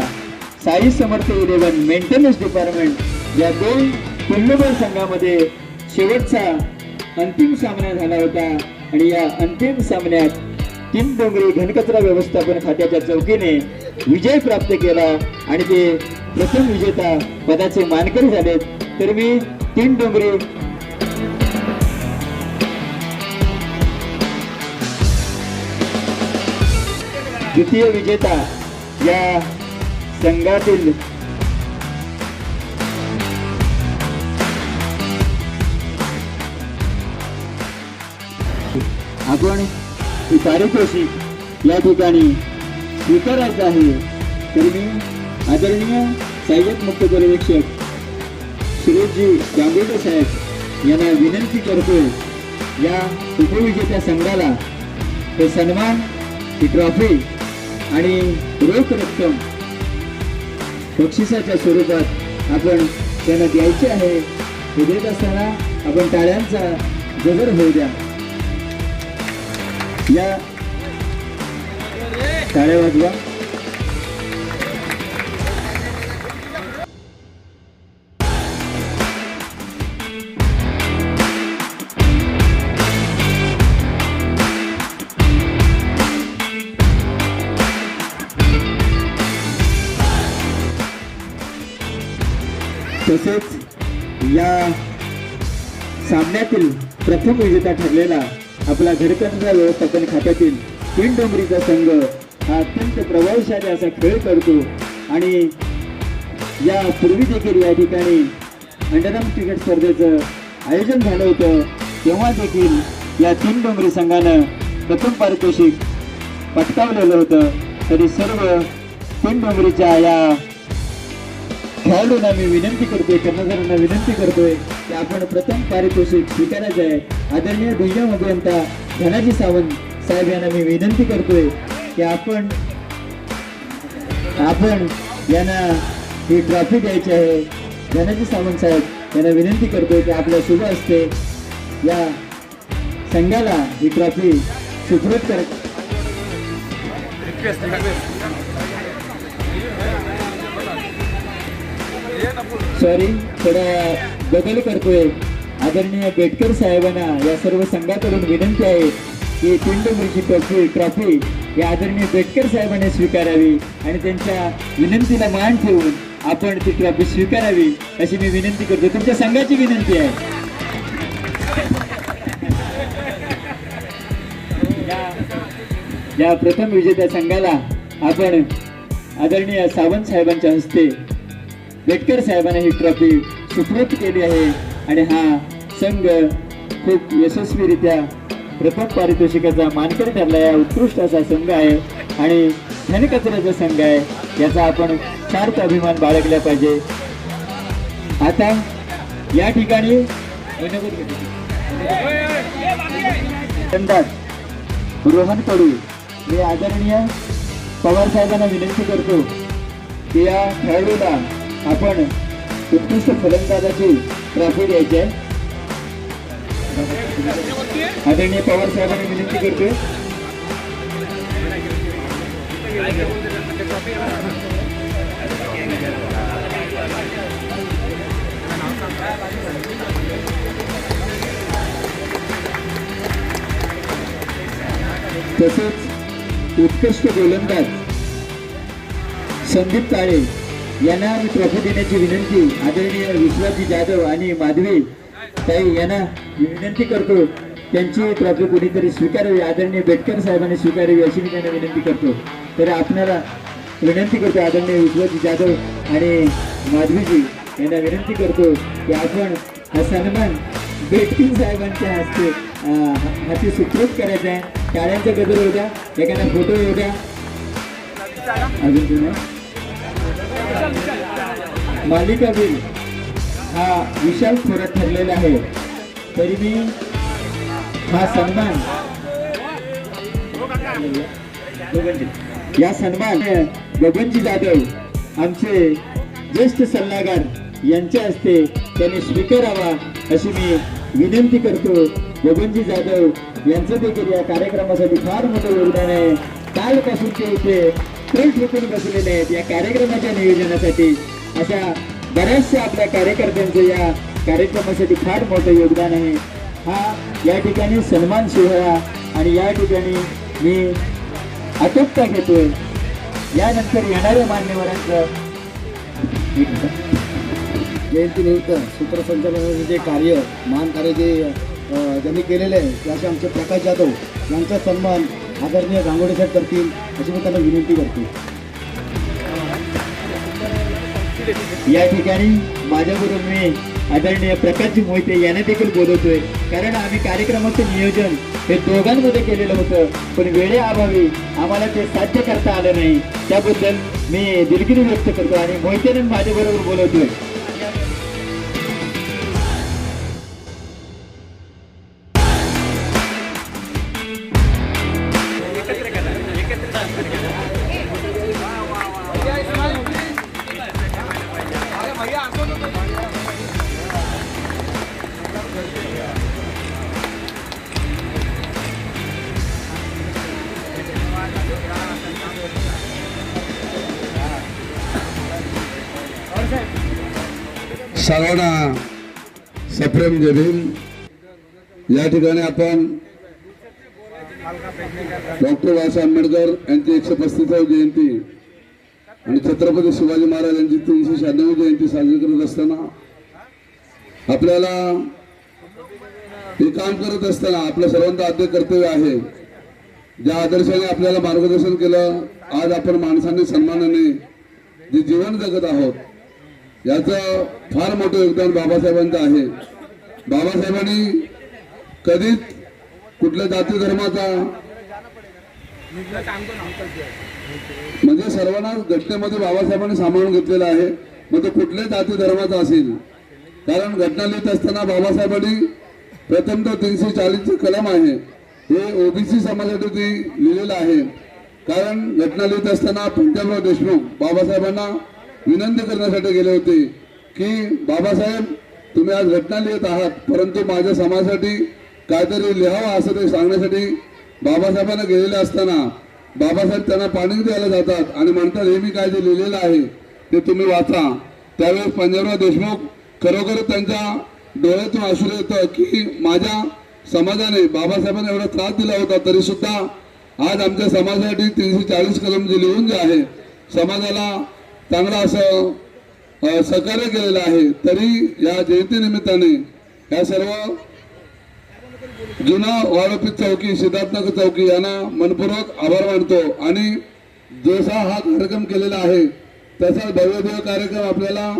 साई समर्थ 11 मेंटेनन्स डिपार्टमेंट या दोन तुल्यबळ संघामध्ये शेवटचा अंतिम सामना झाला होता. आणि या अंतिम सामन्यात तीन डोंगरी घनकचरा व्यवस्थापन खात्याच्या चौकीने विजय प्राप्त केला आणि ते प्रथम विजेता पदाचे मानकरी झालेत. तर मी तीन डोंगरी द्वितीय विजेता या संघातील आपण ही पारितोषिक या ठिकाणी स्वीकारायचं आहे. तर मी आदरणीय सहाय्यक मुख्य पर्यवेक्षक सुरेशजी गांगोटे साहेब यांना विनंती करतोय या उपविजेत्या संघाला हे सन्मान, ही ट्रॉफी आणि रोख रक्कम बक्षिसाच्या स्वरूपात आपण त्यांना द्यायचे आहे. हे देत असताना आपण टाळ्यांचा गजर होऊ द्या. या टाळ्या वाजवा. तसेच या सामन्यातील प्रथम विजेता ठरलेला आपला घरकचरा व्यवस्थापन खात्यातील तीन डोंगरीचा संघ हा अत्यंत प्रभावशाली असा खेळ करतो. आणि या पूर्वी देखील या ठिकाणी अंडरआर्म क्रिकेट स्पर्धेचं आयोजन झालं होतं. तेव्हा देखील या तीन डोंगरी संघानं प्रथम पारितोषिक पटकावलेलं होतं. तरी सर्व तीन डोंगरीच्या या खेळाडूंना मी विनंती करतोय, कर्मचाऱ्यांना विनंती करतोय की आपण प्रथम पारितोषिक स्वीकारायचं आहे. आदरणीय दुय्यम अभियंता धनाजी सावंत साहेब यांना मी विनंती करतोय की आपण यांना ही ट्रॉफी द्यायची आहे. धनाजी सावंत साहेब यांना विनंती करतोय की आपल्या शुभ हस्ते या संघाला ही ट्रॉफी सुपूर्द कर. सॉरी, थोडा बदल करतोय. आदरणीय बेटकर साहेबांना या सर्व संघाकडून विनंती आहे की तीन डोंगरीची ट्रॉफी या आदरणीय बेटकर साहेबांनी स्वीकारावी आणि त्यांच्या विनंतीला मान ठेवून आपण ती ट्रॉफी स्वीकारावी अशी मी विनंती करतो. तुमच्या संघाची विनंती आहे. या प्रथम विजेत्या संघाला आपण आदरणीय सावंत साहेबांच्या हस्ते बेटकर साहेबांनी ही ट्रॉफी सुपूर्द केली आहे. आणि हा संघ खूप यशस्वीरित्या प्रथम पारितोषिकाचा मानकरी ठरला आहे. उत्कृष्ट असा संघ आहे आणि घनकचऱ्याचा संघ आहे. याचा आपण सार्थ अभिमान बाळगला पाहिजे. आता या ठिकाणी रोहन कडू मी आदरणीय पवार साहेबांना विनंती करतो की या खेळाडूला आपण उत्कृष्ट फलंदाजाची ट्रॉफी द्यायची आहे. आदरणीय पवार साहेबांना विनंती करतोय. तसेच उत्कृष्ट गोलंदाज संदीप काळे यांना मी ट्रॉफी देण्याची विनंती आदरणीय विश्वजी जाधव आणि माधवी ताई यांना विनंती करतो. त्यांची ट्रॉफी कोणीतरी स्वीकारावी, आदरणीय बेटकर साहेबांनी स्वीकारावी अशी मी त्यांना विनंती करतो. तर आपल्याला विनंती करतो आदरणीय विश्वजी जाधव आणि माधवीजी यांना विनंती करतो की आपण हा सन्मान बेटकर साहेबांच्या हस्ते हाती सुकृत करायचा आहे. टाळ्यांचा गजर होऊ द्या, एखादा फोटो येऊ द्या. अजून मालिका बिल हा विशाल थोरात ठरलेला आहे. तरी मी हा सन्मान या सन्मान गगनजी जाधव आमचे ज्येष्ठ सल्लागार यांच्या हस्ते त्यांनी स्वीकारावा अशी मी विनंती करतो. गगनजी जाधव यांचं देखील या कार्यक्रमासाठी फार मोठं योगदान आहे. कालपासून ते इथे तोल ठोकून बसलेले आहेत या कार्यक्रमाच्या नियोजनासाठी. अशा बऱ्याचशा आपल्या कार्यकर्त्यांचं या कार्यक्रमासाठी फार मोठं योगदान आहे. हा या ठिकाणी सन्मान सोहळा आणि या ठिकाणी मी आटोपता घेतोय. यानंतर येणाऱ्या मान्यवरांचं जयंतीनिमित्त सूत्रसंचालनाचे जे कार्य महान कार्य जे त्यांनी केलेले आहे ते असे आमचे प्रकाश जाधव यांचा सन्मान आदरणीय गांगोडे साहेब करतील अशी मी त्यांना विनंती करतो. या ठिकाणी माझ्याबरोबर मी आदरणीय प्रकाशजी मोहिते यांना देखील बोलवतोय. कारण आम्ही कार्यक्रमाचं नियोजन हे दोघांमध्ये केलेलं होतं, पण वेळेअभावी आम्हाला ते साध्य करता आलं नाही. त्याबद्दल मी दिलगिरी व्यक्त करतो आणि मोहितेने माझ्याबरोबर बोलवतोय. सर्वांना सप्रेम जय भीम. या ठिकाणी आपण डॉक्टर बाबासाहेब आंबेडकर यांची 135वी जयंती आणि छत्रपती शिवाजी महाराज यांची 396वी जयंती साजरी करत असताना आपल्याला हे काम करत असताना आपल्या सर्वांचं आद्य कर्तव्य आहे. ज्या आदर्शाने आपल्याला मार्गदर्शन केलं, आज आपण माणसांनी सन्मानाने जे जीवन जगत आहोत याचं फार मोठं योगदान बाबासाहेबांचं आहे. बाबासाहेबांनी कधीच कुठल्या जाती धर्माचा म्हणजे सर्वांना घटनेमध्ये बाबासाहेबांनी सामावून घेतलेला आहे. मग तो कुठल्याही जाती धर्माचा असेल. कारण घटना लिहित असताना बाबासाहेबांनी प्रथमतः 340चं कलम आहे हे ओबीसी समाजासाठी ते लिहिलेलं आहे. कारण घटना लिहित असताना पंजाबराव देशमुख बाबासाहेबांना विनंती करण्यासाठी गेले होते की बाबासाहेब तुम्ही आज घटना लिहित आहात, परंतु माझ्या समाजासाठी काहीतरी लिहावं असं ते सांगण्यासाठी बाबासाहेबांना गेलेले असताना बाबासाहेब त्यांना पाणी द्यायला जातात आणि म्हणतात हे मी काय जे लिहिलेलं आहे ते तुम्ही वाचा. त्यावेळेस पंजाबराव देशमुख खरोखर त्यांच्या डोळ्यातून अश्रू येतं की माझ्या समाजाने बाबासाहेबांना एवढा त्रास दिला होता तरी सुद्धा आज आमच्या समाजासाठी 340 कलम जे लिहून जे आहे समाजाला चांगला असं सहकार्य केलेलं आहे. तरी या जयंतीनिमित्ताने या सर्व जुना वाळोपीत चौकी सिद्धार्थनगर चौकी यांना मनपूर्वक आभार मानतो. आणि जसा हा कार्यक्रम केलेला आहे तसा भव्यदेव कार्यक्रम आपल्याला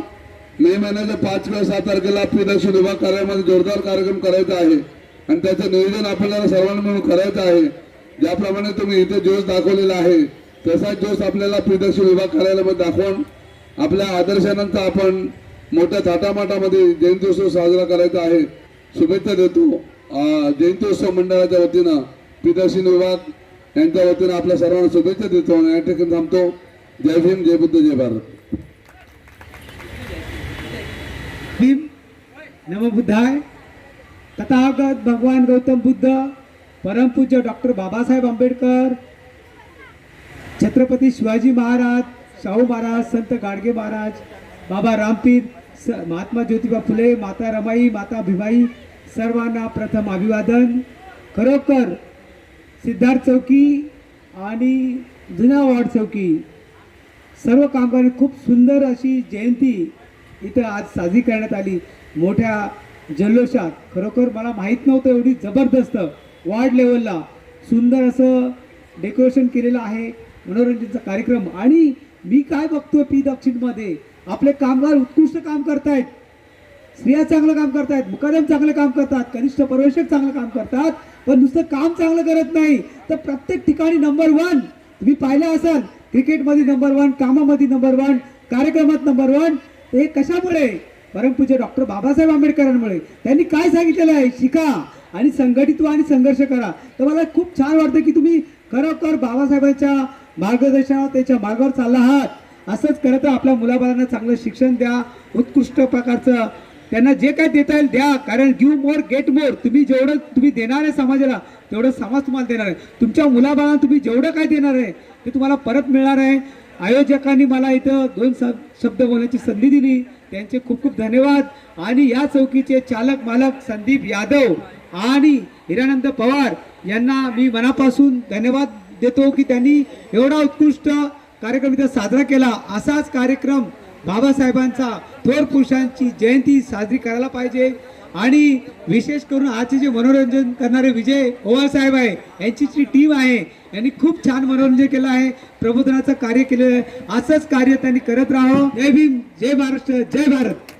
मे महिन्याच्या 5 किंवा 6 तारखेला दक्षिण विभाग कार्यालयामध्ये जोरदार कार्यक्रम करायचा आहे आणि त्याचं नियोजन आपल्याला सर्वांना मिळून करायचं आहे. ज्याप्रमाणे तुम्ही इथे जोश दाखवलेला आहे तसाच जोश आपल्याला दक्षिण विभाग कार्यालयामध्ये दाखवून आपल्या आदर्शांचा आपण मोठ्या थाटामाटामध्ये जयंत्योत्सव साजरा करायचा आहे. शुभेच्छा देतो जयंत्योत्सव मंडळाच्या वतीनं पीठासीन विभाग यांच्या वतीनं आपल्या सर्वांना शुभेच्छा देतो आणि या ठिकाणी थांबतो. जय भीम, जय बुद्ध, जय भारत. भीम नमो बुद्धाय. तथागत भगवान गौतम बुद्ध, परमपूज्य डॉक्टर बाबासाहेब आंबेडकर, छत्रपती शिवाजी महाराज, शाहू महाराज, संत गाडगे महाराज, बाबा रामपीर, महात्मा ज्योतिबा फुले, माता रमाई, माता भीमाई, सर्वांना प्रथम अभिवादन. खरोखर सिद्धार्थ चौकी आणि जुना वार्ड चौकी सर्व कामगारांनी खूप सुंदर अशी जयंती इथं आज साजरी करण्यात आली मोठ्या जल्लोषात. खरोखर मला माहीत नव्हतं एवढी जबरदस्त वार्ड लेवलला सुंदर असं डेकोरेशन केलेलं आहे, मनोरंजनचा कार्यक्रम. आणि मी काय बघतोय पी दक्षिणमध्ये आपले कामगार उत्कृष्ट काम करतायत, स्त्रिया चांगलं काम करतायत, मुकादम चांगलं काम करतात, कनिष्ठ पर्यवेक्षक चांगलं काम करतात. पण नुसतं काम चांगलं करत नाही तर प्रत्येक ठिकाणी नंबर 1 तुम्ही पाहिलं असाल. क्रिकेटमध्ये नंबर 1, कामामध्ये नंबर 1, कार्यक्रमात नंबर 1. हे कशामुळे? परमपूज्य डॉक्टर बाबासाहेब आंबेडकरांमुळे. त्यांनी काय सांगितलेलं आहे? शिका आणि संघटित व्हा आणि संघर्ष करा. तर मला खूप छान वाटतं की तुम्ही खरोखर बाबासाहेबांच्या मार्गदर्शनावर त्याच्या मार्गावर चालला आहात. असंच करत आपल्या मुलाबाळांना चांगलं शिक्षण द्या, उत्कृष्ट प्रकारचं त्यांना जे काय देता येईल द्या. कारण गिव्ह मोर गेट मोर. तुम्ही जेवढं तुम्ही देणार आहे समाजाला तेवढं समाज तुम्हाला देणार आहे. तुमच्या मुलाबाळांना तुम्ही जेवढं काय देणार आहे ते तुम्हाला परत मिळणार आहे. आयोजकांनी मला इथं 2 शब्द बोलण्याची संधी दिली, त्यांचे खूप खूप धन्यवाद. आणि या चौकीचे चालक मालक संदीप यादव आणि हिरानंद पवार यांना मी मनापासून धन्यवाद देतो की त्यांनी एवढा उत्कृष्ट कार्यक्रम इथं साजरा केला. असाच कार्यक्रम बाबासाहेबांचा, थोर पुरुषांची जयंती साजरी करायला पाहिजे. आणि विशेष करून आजचे जे मनोरंजन करणारे विजय ओवाळ साहेब आहे, यांची जी टीम आहे, यांनी खूप छान मनोरंजन केलं आहे, प्रबोधनाचं कार्य केलेलं आहे. असंच कार्य त्यांनी करत राहावं. जय भीम, जय महाराष्ट्र, जय भारत.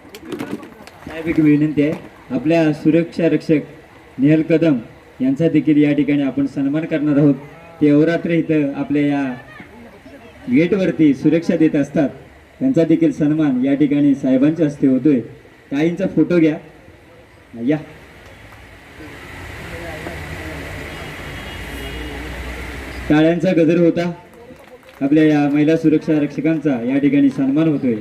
साहेब एक विनंती आहे, आपल्या सुरक्षा रक्षक नेहल कदम यांचा देखील या ठिकाणी आपण सन्मान करणार आहोत. ते अवरात्र इथं आपल्या या गेटवरती सुरक्षा देत असतात. त्यांचा देखील सन्मान या ठिकाणी साहेबांच्या हस्ते होतोय. ताईंचा फोटो घ्या या. टाळ्यांचा गजर होता. आपल्या या महिला सुरक्षा रक्षकांचा या ठिकाणी सन्मान होतोय.